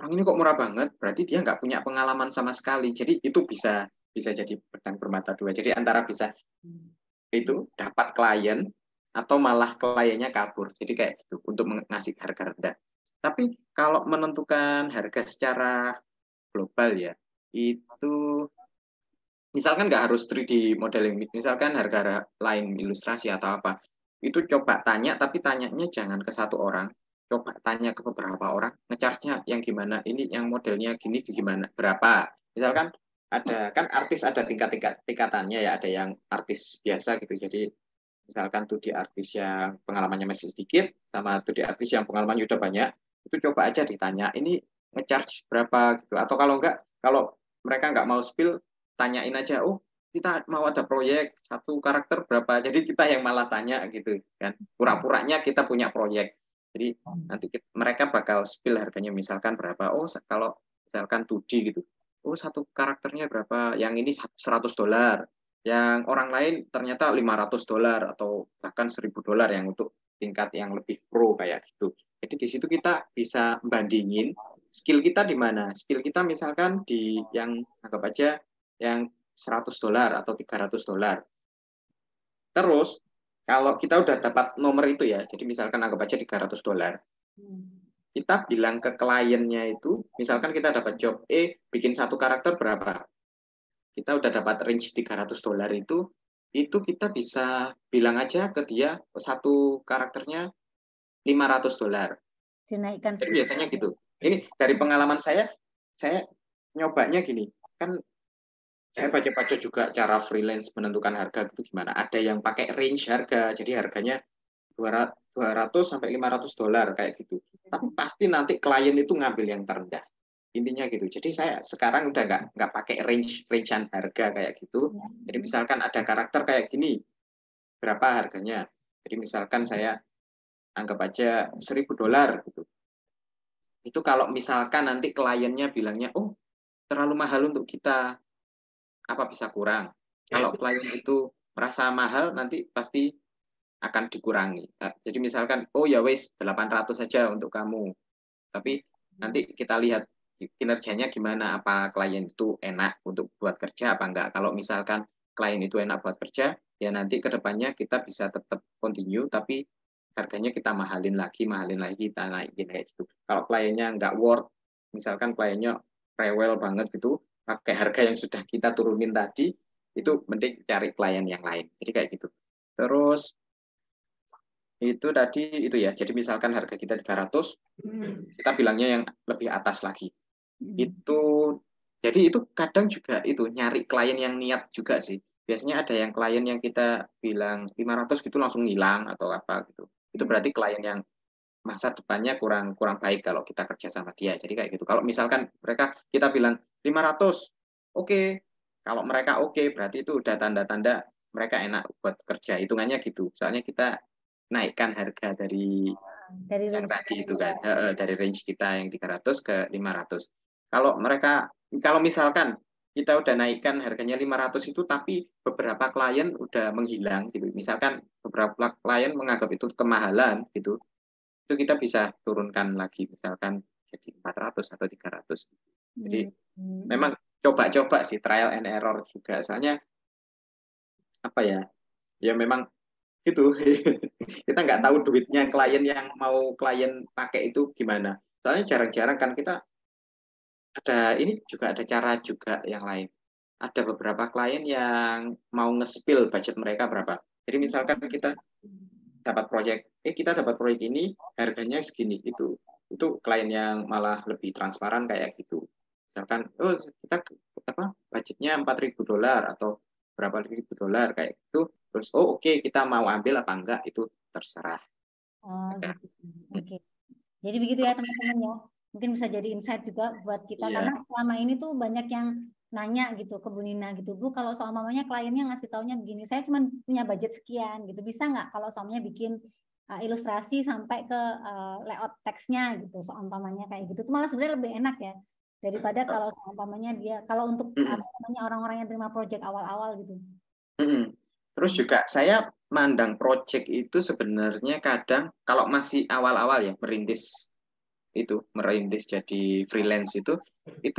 orang ini kok murah banget, berarti dia nggak punya pengalaman sama sekali. Jadi itu bisa jadi pedang bermata dua. Jadi antara bisa itu dapat klien atau malah kliennya kabur. Jadi kayak gitu untuk ngasih harga rendah. Tapi kalau menentukan harga secara global ya, itu misalkan nggak harus 3D modeling, misalkan harga lain ilustrasi atau apa, itu coba tanya, tapi tanyanya jangan ke satu orang, coba tanya ke beberapa orang, ngecharge-nya yang gimana, ini yang modelnya gini gimana, berapa. Misalkan ada kan artis ada tingkatannya ya, ada yang artis biasa gitu, jadi misalkan 2D artis yang pengalamannya masih sedikit, sama 2D artis yang pengalamannya udah banyak, itu coba aja ditanya, ini ngecharge berapa gitu, atau kalau enggak, kalau mereka nggak mau spill, tanyain aja, oh kita mau ada proyek satu karakter berapa, jadi kita yang malah tanya gitu kan, pura-puranya kita punya proyek, jadi nanti mereka bakal spill harganya misalkan berapa, oh kalau misalkan 2D gitu, oh satu karakternya berapa, yang ini $100, yang orang lain ternyata $500 atau bahkan $1.000 yang untuk tingkat yang lebih pro kayak gitu. Jadi di situ kita bisa bandingin skill kita di mana. Skill kita misalkan di yang anggap aja yang $100 atau $300. Terus kalau kita udah dapat nomor itu ya, jadi misalkan anggap aja $300, kita bilang ke kliennya itu, misalkan kita dapat job bikin satu karakter berapa? Kita udah dapat range $300 itu kita bisa bilang aja ke dia satu karakternya $500. Dinaikkan. Jadi biasanya gitu. Ini dari pengalaman saya nyobanya gini, kan saya baca-baca juga cara freelance menentukan harga gitu gimana. Ada yang pakai range harga, jadi harganya 200 sampai $500 kayak gitu. Tapi pasti nanti klien itu ngambil yang terendah. Intinya gitu. Jadi saya sekarang udah nggak pakai rangean harga kayak gitu. Jadi misalkan ada karakter kayak gini, berapa harganya? Jadi misalkan saya anggap aja $1.000 gitu. Itu kalau misalkan nanti kliennya bilangnya, oh terlalu mahal untuk kita, apa bisa kurang? Kalau klien itu merasa mahal, nanti pasti akan dikurangi. Nah, jadi misalkan, oh ya wes 800 saja untuk kamu. Tapi nanti kita lihat kinerjanya gimana, apa klien itu enak untuk buat kerja apa enggak. Kalau misalkan klien itu enak buat kerja, ya nanti ke depannya kita bisa tetap continue, tapi harganya kita mahalin lagi, kita naikin kayak gitu. Kalau kliennya nggak worth, misalkan kliennya rewel banget gitu, pakai harga yang sudah kita turunin tadi, itu mending cari klien yang lain. Jadi kayak gitu. Terus itu tadi itu ya. Jadi misalkan harga kita 300, kita bilangnya yang lebih atas lagi. Itu jadi itu kadang juga itu nyari klien yang niat juga sih. Biasanya ada yang klien yang kita bilang 500 gitu langsung hilang atau apa gitu. Itu berarti klien yang masa depannya kurang baik kalau kita kerja sama dia. Jadi kayak gitu. Kalau misalkan kita bilang 500, oke. Kalau mereka oke, berarti itu udah tanda-tanda mereka enak buat kerja. Hitungannya gitu. Soalnya kita naikkan harga dari yang tadi itu kan, dari range kita yang 300 ke 500. Kalau misalkan kita udah naikkan harganya 500 itu, tapi beberapa klien udah menghilang gitu. Misalkan beberapa klien menganggap itu kemahalan gitu, itu kita bisa turunkan lagi, misalkan jadi 400 atau 300. Jadi memang coba-coba sih, trial and error juga. Soalnya apa ya, ya memang gitu. Kita nggak tahu duitnya klien yang mau klien pakai itu gimana. Soalnya jarang-jarang kan kita ini juga ada cara juga yang lain. Ada beberapa klien yang mau nge-spill budget mereka berapa. Jadi misalkan kita kita dapat proyek ini harganya segini, itu klien yang malah lebih transparan kayak gitu. Misalkan kita budgetnya $4.000 atau berapa ribu dolar kayak gitu, terus oke, kita mau ambil apa enggak itu terserah. Gitu. Oke. Jadi begitu ya teman-teman ya. Mungkin bisa jadi insight juga buat kita karena selama ini tuh banyak yang nanya gitu ke Bu Nina gitu, Bu, kalau seumpamanya kliennya ngasih taunya begini, saya cuma punya budget sekian gitu, bisa nggak kalau seumpamanya bikin ilustrasi sampai ke layout teksnya gitu, seumpamanya kayak gitu, itu malah sebenarnya lebih enak ya daripada kalau seumpamanya kalau untuk orang-orang yang terima project awal-awal gitu. Terus juga saya mandang project itu sebenarnya kadang kalau masih awal-awal ya merintis jadi freelance itu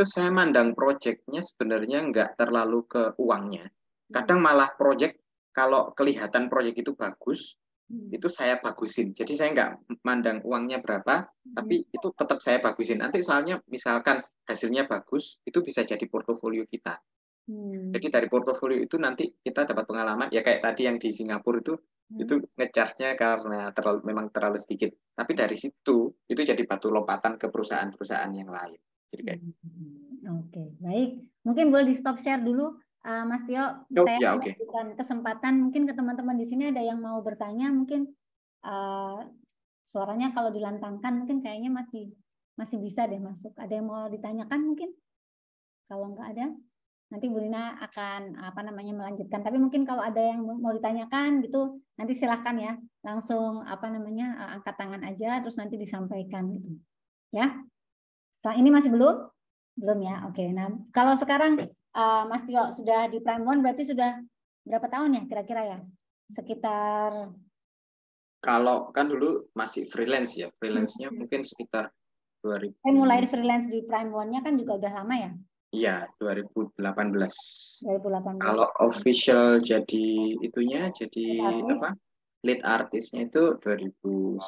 saya mandang projectnya sebenarnya nggak terlalu ke uangnya. Kadang malah project, kalau kelihatan project itu bagus, itu saya bagusin. Jadi saya nggak mandang uangnya berapa, tapi itu tetap saya bagusin. Nanti soalnya misalkan hasilnya bagus, itu bisa jadi portofolio kita. Jadi dari portofolio itu nanti kita dapat pengalaman, ya kayak tadi yang di Singapura itu ngecharge-nya karena memang terlalu sedikit. Tapi dari situ itu jadi batu lompatan ke perusahaan-perusahaan yang lain. Jadi kayak Oke, baik. Mungkin boleh di stop share dulu, Mas Tio. Saya memberikan kesempatan mungkin ke teman-teman di sini ada yang mau bertanya, mungkin suaranya kalau dilantangkan mungkin kayaknya masih bisa deh masuk. Ada yang mau ditanyakan mungkin? Kalau nggak ada? nanti Bu Lina akan melanjutkan. Tapi mungkin kalau ada yang mau ditanyakan gitu, nanti silahkan ya, langsung angkat tangan aja, terus nanti disampaikan gitu. Ya, ini masih belum ya. Oke, nah kalau sekarang Mas Tio sudah di Prime One, berarti sudah berapa tahun ya kira-kira ya? Sekitar. Kalau kan dulu masih freelance ya, freelance-nya mungkin sekitar 2000. Mulai freelance di Prime One-nya kan juga udah lama ya? Iya, 2018. 2018. Kalau official jadi itunya, jadi apa? Lead artisnya itu 2019.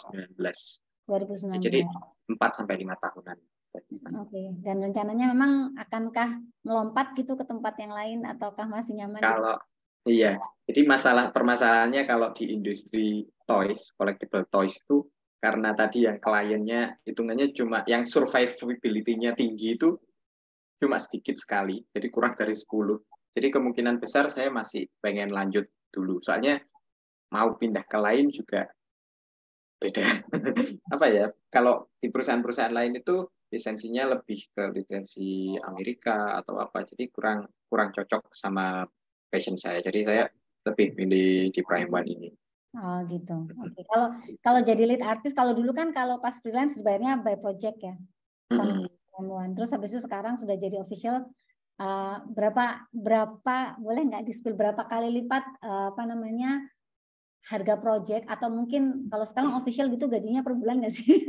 2019. Jadi 4 sampai 5 tahunan. Oke. Dan rencananya memang akankah melompat gitu ke tempat yang lain ataukah masih nyaman? Kalau iya, jadi permasalahannya kalau di industri toys, collectible toys itu karena tadi yang kliennya hitungannya cuma yang survivability-nya tinggi itu cuma sedikit sekali, jadi kurang dari 10. Jadi kemungkinan besar saya masih pengen lanjut dulu. Soalnya mau pindah ke lain juga beda. Apa ya? Kalau di perusahaan-perusahaan lain itu lisensinya lebih ke lisensi Amerika atau apa. Jadi kurang cocok sama passion saya. Jadi saya lebih pilih di Prime One ini. Oh gitu. Oke. Kalau jadi lead artist, kalau dulu kan kalau pas freelance dibayarnya by project ya. Sama Prime One. Terus habis itu sekarang sudah jadi official. Berapa boleh nggak di-spill berapa kali lipat harga project, atau mungkin kalau sekarang official gitu gajinya per bulan nggak sih?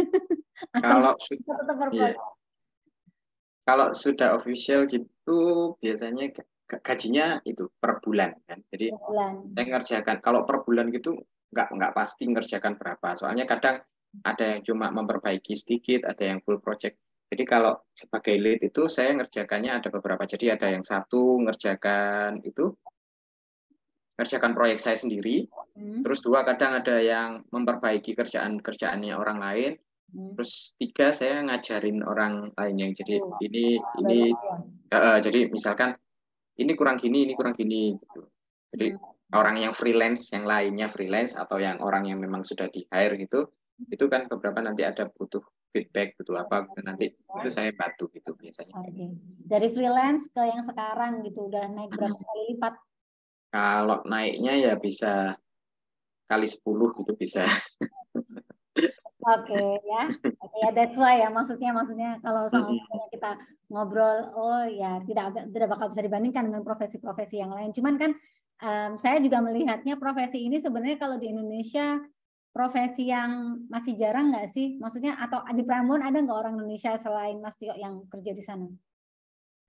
Atau tetap per project? Kalau sudah official gitu biasanya gajinya itu per bulan kan. Jadi saya ngerjakan kalau per bulan gitu nggak pasti ngerjakan berapa. Soalnya kadang ada yang cuma memperbaiki sedikit, ada yang full project. Jadi kalau sebagai lead itu saya ngerjakannya ada beberapa. Jadi ada yang satu ngerjakan proyek saya sendiri. Terus 2 kadang ada yang memperbaiki kerjaannya orang lain. Terus 3 saya ngajarin orang lain yang jadi ini jadi misalkan ini kurang gini gitu. Jadi orang yang freelance, yang lainnya freelance atau yang orang yang memang sudah di hire gitu, itu kan beberapa nanti ada butuh feedback, butuh apa gitu, nanti itu saya bantu gitu biasanya. Dari freelance ke yang sekarang gitu udah naik berapa kali lipat? Kalau naiknya ya bisa kali 10 gitu bisa. Oke ya, that's why ya maksudnya kalau soal kita ngobrol, oh ya tidak bakal bisa dibandingkan dengan profesi-profesi yang lain. Cuman kan saya juga melihatnya profesi ini sebenarnya kalau di Indonesia profesi yang masih jarang nggak sih? Maksudnya atau di Prime One ada nggak orang Indonesia selain Mas Tio yang kerja di sana?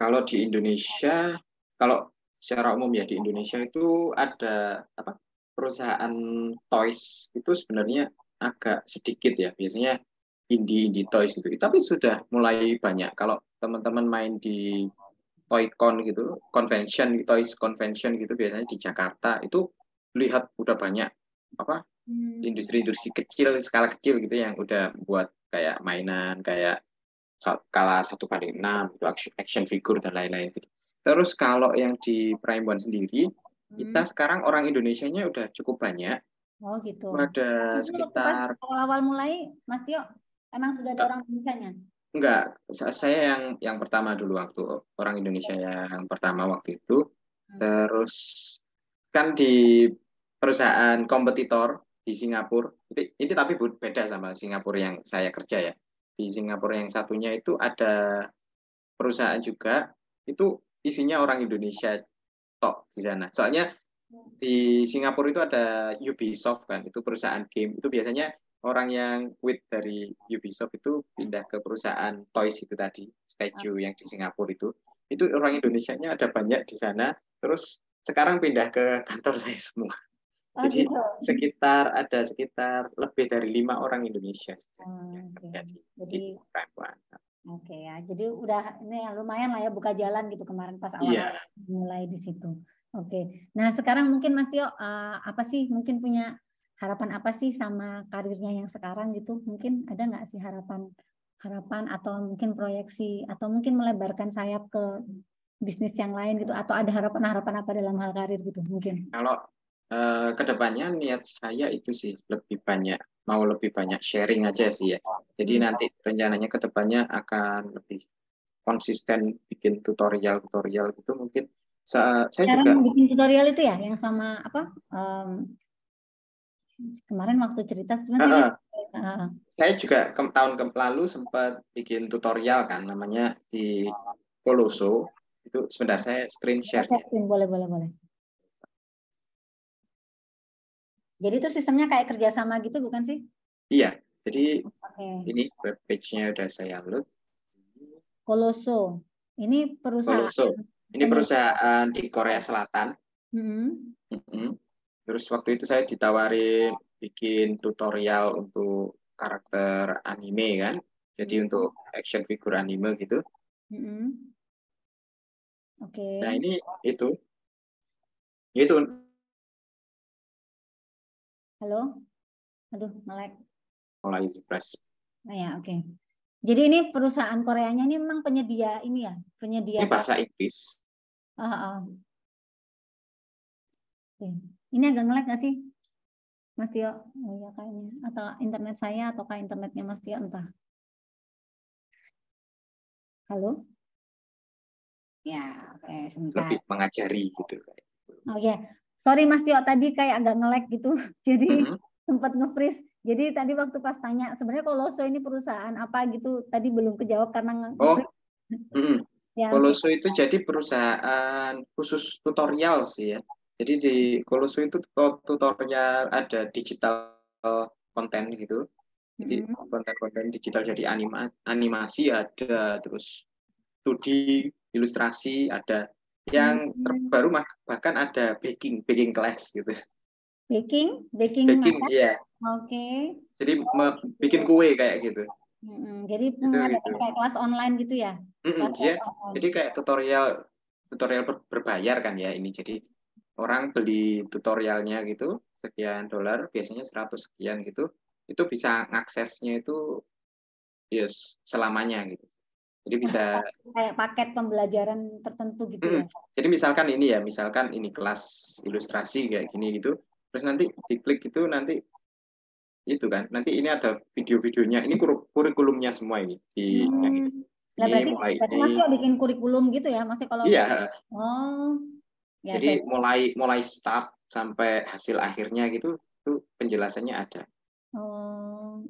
Kalau di Indonesia, kalau secara umum ya di Indonesia itu ada apa? Perusahaan toys itu sebenarnya agak sedikit ya, biasanya indie toys gitu. Tapi sudah mulai banyak. Kalau teman-teman main di ToyCon gitu, toys convention gitu biasanya di Jakarta itu lihat udah banyak apa industri-industri kecil, skala kecil gitu yang udah buat kayak mainan, kayak skala 1/6 itu action figure dan lain-lain gitu. Terus kalau yang di Prime One sendiri, kita sekarang orang Indonesianya udah cukup banyak. Oh gitu. Ada sekitar awal mulai Mas Tio emang sudah ada orang Indonesianya? Enggak, saya yang pertama dulu waktu orang Indonesia yang pertama waktu itu. Terus kan di perusahaan kompetitor di Singapura, ini tapi beda sama Singapura yang saya kerja ya. Di Singapura yang satunya itu ada perusahaan juga, itu isinya orang Indonesia tok di sana. Soalnya di Singapura itu ada Ubisoft kan, itu perusahaan game. Itu biasanya orang yang quit dari Ubisoft itu pindah ke perusahaan toys itu tadi, Statue yang di Singapura itu. Itu orang Indonesianya ada banyak di sana. Terus sekarang pindah ke kantor saya semua. Jadi ada sekitar lebih dari 5 orang Indonesia yang terjadi di Prime One. Oke ya, jadi udah ini lumayan lah ya buka jalan gitu kemarin pas awal mulai di situ. Oke, nah sekarang mungkin Mas Tio apa sih mungkin punya harapan apa sih sama karirnya yang sekarang gitu? Mungkin ada nggak sih harapan atau mungkin proyeksi atau mungkin melebarkan sayap ke bisnis yang lain gitu? Atau ada harapan apa dalam hal karir gitu mungkin? Kalau kedepannya niat saya itu sih mau lebih banyak sharing aja sih ya. Jadi nanti rencananya kedepannya akan lebih konsisten bikin tutorial gitu mungkin saya Cara juga bikin tutorial itu ya, yang sama apa? Kemarin waktu cerita sebenarnya saya juga tahun lalu sempat bikin tutorial kan, namanya di Colosso. Itu sebentar saya screen share-nya. boleh. Jadi itu sistemnya kayak kerjasama gitu bukan sih? Iya, jadi Oke. ini web page-nya udah saya load. Colosso. Ini perusahaan Colosso. Ini perusahaan di Korea Selatan. Terus waktu itu saya ditawarin bikin tutorial untuk karakter anime kan. Jadi untuk action figure anime gitu. Oke. Nah ini itu. Itu. Halo? Aduh, melek. Mulai press. Nah ya, oke. Jadi ini perusahaan Koreanya ini memang penyedia ini ya, penyedia Ini bahasa Inggris. Oke. Ini agak nge-lag nggak sih, Mas Tio? Oh ya kayaknya. Atau internet saya ataukah internetnya Mas Tio, entah. Halo? Ya, oke, sebentar. Lebih mengajari gitu. Oh ya, sorry Mas Tio, tadi kayak agak nge-lag gitu. Jadi sempat nge-freeze. Jadi tadi waktu pas tanya, sebenarnya Colosso ini perusahaan apa gitu, tadi belum kejawab karena nge-freeze. Ya, Colosso itu jadi perusahaan khusus tutorial sih ya. Jadi di Colosso itu tutorial, ada digital konten gitu. Jadi konten-konten digital, jadi animasi ada, terus 2D, ilustrasi ada. Yang terbaru bahkan ada baking class gitu. Baking iya. Oke. Jadi bikin kue kayak gitu. Jadi mengadakan kayak kelas online gitu ya? Jadi kayak tutorial berbayar kan ya ini. Jadi orang beli tutorialnya gitu sekian $, biasanya 100 sekian gitu. Itu bisa ngaksesnya itu selamanya gitu. Jadi bisa kayak paket pembelajaran tertentu gitu ya. Jadi misalkan ini kelas ilustrasi kayak gini gitu. Terus nanti diklik itu nanti itu kan. Nanti ini ada video-videonya. Ini kurikulumnya semua ini di yang ini. Nah, Ini berarti Mas Tio bikin kurikulum gitu ya, Mas kalau iya. Ya, jadi mulai start sampai hasil akhirnya gitu itu penjelasannya ada.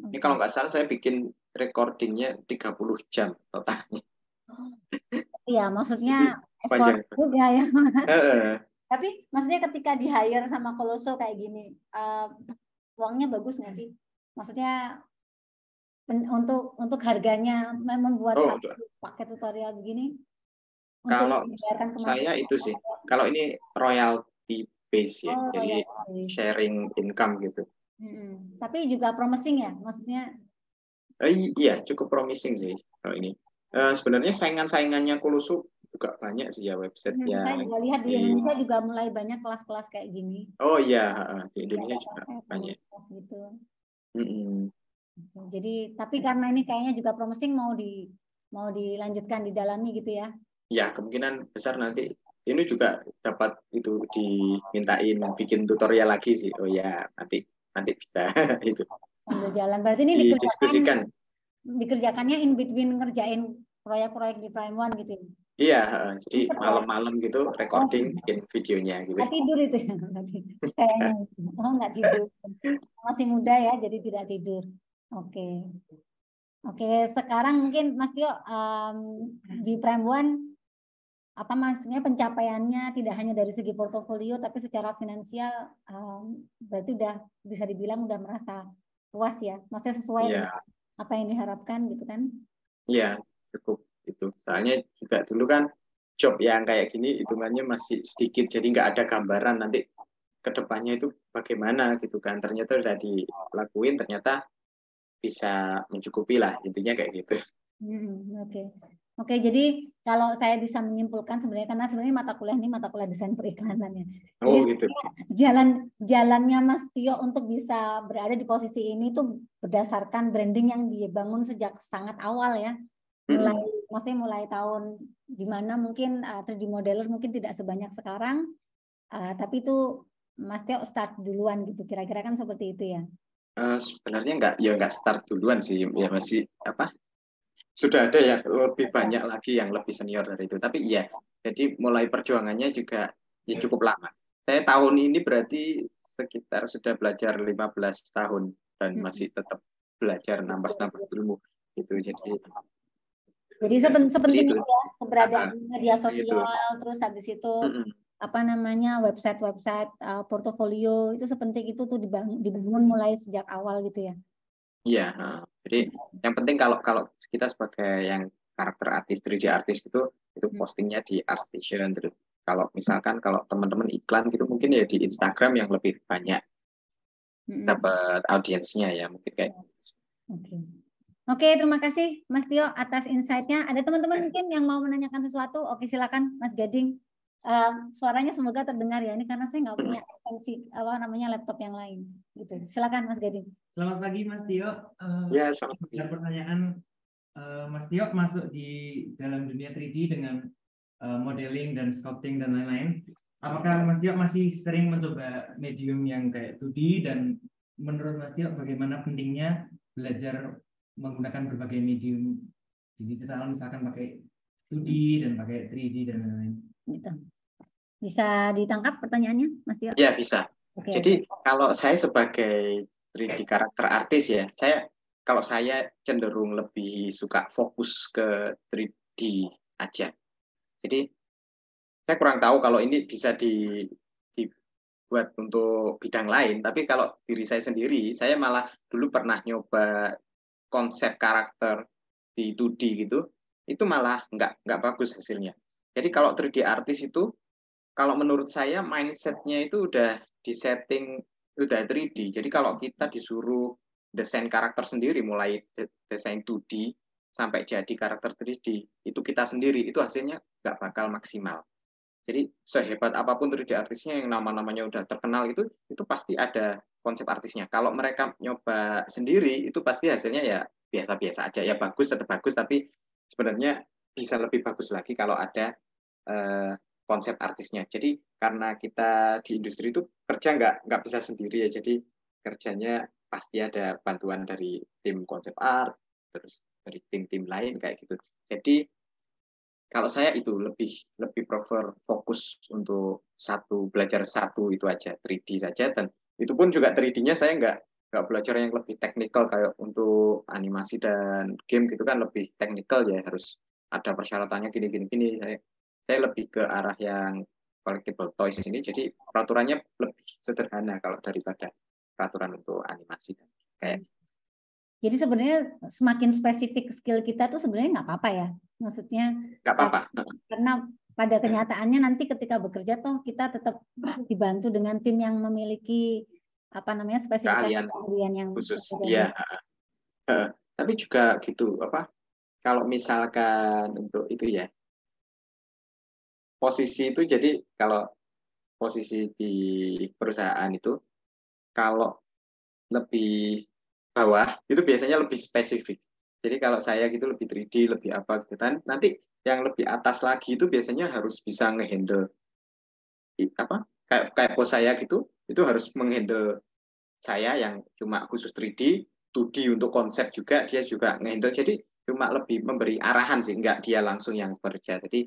Ini kalau nggak salah saya bikin recordingnya 30 jam totalnya. Iya, maksudnya effort juga ya. Tapi maksudnya ketika di hire sama Colosso kayak gini, uangnya bagus nggak sih? Maksudnya untuk harganya membuat satu paket tutorial begini. Kalau saya itu sih, kalau ini royalty base ya, jadi sharing income gitu. Tapi juga promising ya, maksudnya? Iya, cukup promising sih kalau ini. Sebenarnya saingannya Colosso juga banyak sih ya website yang. Saya juga lihat di Indonesia juga mulai banyak kelas-kelas kayak gini. Oh iya, di Indonesia juga banyak. Gitu. Jadi, tapi karena ini kayaknya juga promising, mau dilanjutkan didalami gitu ya? Ya, kemungkinan besar nanti ini juga dapat itu dimintain bikin tutorial lagi sih. Oh ya, nanti bisa itu. Sambil jalan. Berarti ini dikerjakannya in between ngerjain proyek-proyek di Prime One gitu. Iya, jadi malam-malam gitu recording bikin videonya gitu. Nggak tidur itu ya berarti. Kayaknya. Nggak tidur. Masih muda ya, jadi tidak tidur. Oke. Sekarang mungkin Mas Tio di Prime One apa maksudnya pencapaiannya tidak hanya dari segi portofolio tapi secara finansial berarti udah bisa dibilang udah merasa puas ya, maksudnya sesuai dengan apa yang diharapkan gitu kan? Iya, cukup itu. Soalnya juga dulu kan job yang kayak gini hitungannya masih sedikit, jadi nggak ada gambaran nanti kedepannya itu bagaimana gitu kan. Ternyata udah dilakuin, ternyata bisa mencukupi lah, intinya kayak gitu. Oke, jadi kalau saya bisa menyimpulkan sebenarnya karena sebenarnya mata kuliah ini mata kuliah desain periklanan ya. Jadi gitu. Jalannya Mas Tio untuk bisa berada di posisi ini tuh berdasarkan branding yang dibangun sejak sangat awal ya. Mulai tahun dimana mungkin 3D modeler mungkin tidak sebanyak sekarang, tapi itu Mas Tio start duluan gitu. Kira-kira kan seperti itu ya. Sebenarnya nggak start duluan sih, ya masih sudah ada yang lebih banyak lagi yang lebih senior dari itu. Tapi iya, jadi mulai perjuangannya juga ya cukup lama. Saya tahun ini berarti sekitar sudah belajar 15 tahun dan masih tetap belajar nambah-nambah ilmu gitu. Jadi Jadi sepenting itu itu ya keberadaan media itu. sosial, terus habis itu apa namanya website portofolio itu sepenting itu tuh dibangun mulai sejak awal gitu ya. Iya, jadi yang penting kalau kalau kita sebagai yang karakter artis 3D artis gitu, itu postingnya di ArtStation. Terus kalau misalkan kalau teman-teman iklan gitu mungkin ya di Instagram yang lebih banyak dapat audiensnya ya mungkin kayak. Oke, terima kasih Mas Tio atas insight-nya. Ada teman-teman mungkin yang mau menanyakan sesuatu? Oke, silakan Mas Gading. Suaranya semoga terdengar ya. Ini karena saya nggak punya laptop yang lain. Gitu. Silakan Mas Gading. Selamat pagi Mas Tio. Ya, selamat pagi. Ada pertanyaan, Mas Tio masuk di dalam dunia 3D dengan modeling dan sculpting dan lain-lain. Apakah Mas Tio masih sering mencoba medium yang kayak 2D, dan menurut Mas Tio bagaimana pentingnya belajar menggunakan berbagai medium digital, misalkan pakai 2D dan pakai 3D dan lain-lain? Gitu. Bisa ditangkap pertanyaannya, Mas Tio? Ya, bisa. Okay. Jadi kalau saya sebagai 3D karakter artis ya, kalau saya cenderung lebih suka fokus ke 3D aja. Jadi saya kurang tahu kalau ini bisa dibuat untuk bidang lain, tapi kalau diri saya sendiri, saya malah dulu pernah nyoba konsep karakter di 2D gitu, itu malah nggak bagus hasilnya. Jadi kalau 3D artis itu, kalau menurut saya mindsetnya itu udah disetting, udah 3D. Jadi kalau kita disuruh desain karakter sendiri, mulai desain 2D sampai jadi karakter 3D, itu kita sendiri, itu hasilnya nggak bakal maksimal. Jadi sehebat apapun 3D artisnya yang nama-namanya udah terkenal itu pasti ada konsep artisnya. Kalau mereka nyoba sendiri itu pasti hasilnya ya biasa-biasa aja. Ya bagus, tetap bagus, tapi sebenarnya bisa lebih bagus lagi kalau ada konsep artisnya. Jadi karena kita di industri itu kerja nggak bisa sendiri ya. Jadi kerjanya pasti ada bantuan dari tim konsep art, terus dari tim-tim lain kayak gitu. Jadi kalau saya itu lebih prefer fokus untuk belajar satu itu aja 3D saja, dan itu pun juga 3D-nya saya nggak belajar yang lebih teknikal kayak untuk animasi dan game gitu kan lebih teknikal ya, harus ada persyaratannya gini. Saya lebih ke arah yang collectible toys ini, jadi peraturannya lebih sederhana kalau daripada peraturan untuk animasi dan kayak. Jadi sebenarnya semakin spesifik skill kita tuh sebenarnya nggak apa-apa ya, maksudnya nggak apa-apa. Karena pada kenyataannya nanti ketika bekerja toh kita tetap dibantu dengan tim yang memiliki spesifikasi keahlian yang khusus. Iya. Tapi juga gitu kalau misalkan untuk itu ya, posisi itu, jadi kalau posisi di perusahaan itu kalau lebih bawah itu biasanya lebih spesifik. Jadi kalau saya gitu lebih 3D, lebih apa gitu kan. Nanti yang lebih atas lagi itu biasanya harus bisa ngehandle kayak bos saya gitu, itu harus menghandle saya yang cuma khusus 3D, 2D untuk konsep juga dia juga ngehandle. Jadi cuma lebih memberi arahan sih, enggak dia langsung yang bekerja. Jadi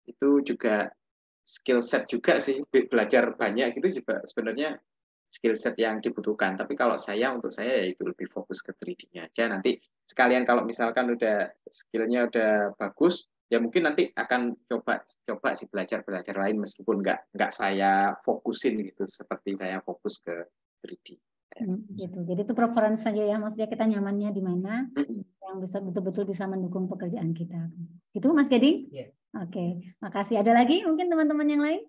itu juga skill set juga sih, belajar banyak gitu juga sebenarnya skill set yang dibutuhkan. Tapi kalau untuk saya ya itu lebih fokus ke 3D-nya aja. Nanti sekalian kalau misalkan udah skillnya udah bagus, ya mungkin nanti akan coba sih belajar lain meskipun nggak saya fokusin gitu seperti saya fokus ke 3D. Gitu. Jadi itu preference saja ya, maksudnya kita nyamannya di mana yang bisa betul-betul bisa mendukung pekerjaan kita. Itu Mas Gading? Yeah. Oke, makasih. Ada lagi mungkin teman-teman yang lain?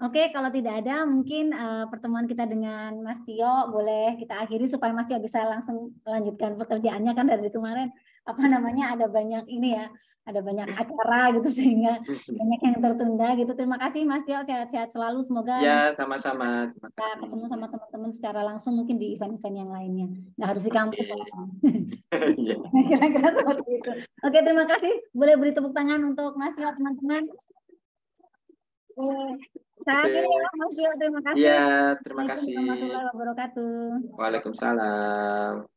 Oke, kalau tidak ada mungkin pertemuan kita dengan Mas Tio boleh kita akhiri supaya Mas Tio bisa langsung melanjutkan pekerjaannya, kan dari kemarin ada banyak ada banyak acara gitu sehingga banyak yang tertunda gitu. Terima kasih Mas Tio, sehat-sehat selalu, semoga ya sama-sama. Kita ketemu sama teman-teman secara langsung mungkin di event-event yang lainnya, nggak harus di kampus. Kira-kira seperti itu. Oke, terima kasih. Boleh beri tepuk tangan untuk Mas Tio, teman-teman. Saat ini ya Mas Tio, terima kasih. Iya, terima kasih. Warahmatullahi wabarakatuh. Waalaikumsalam.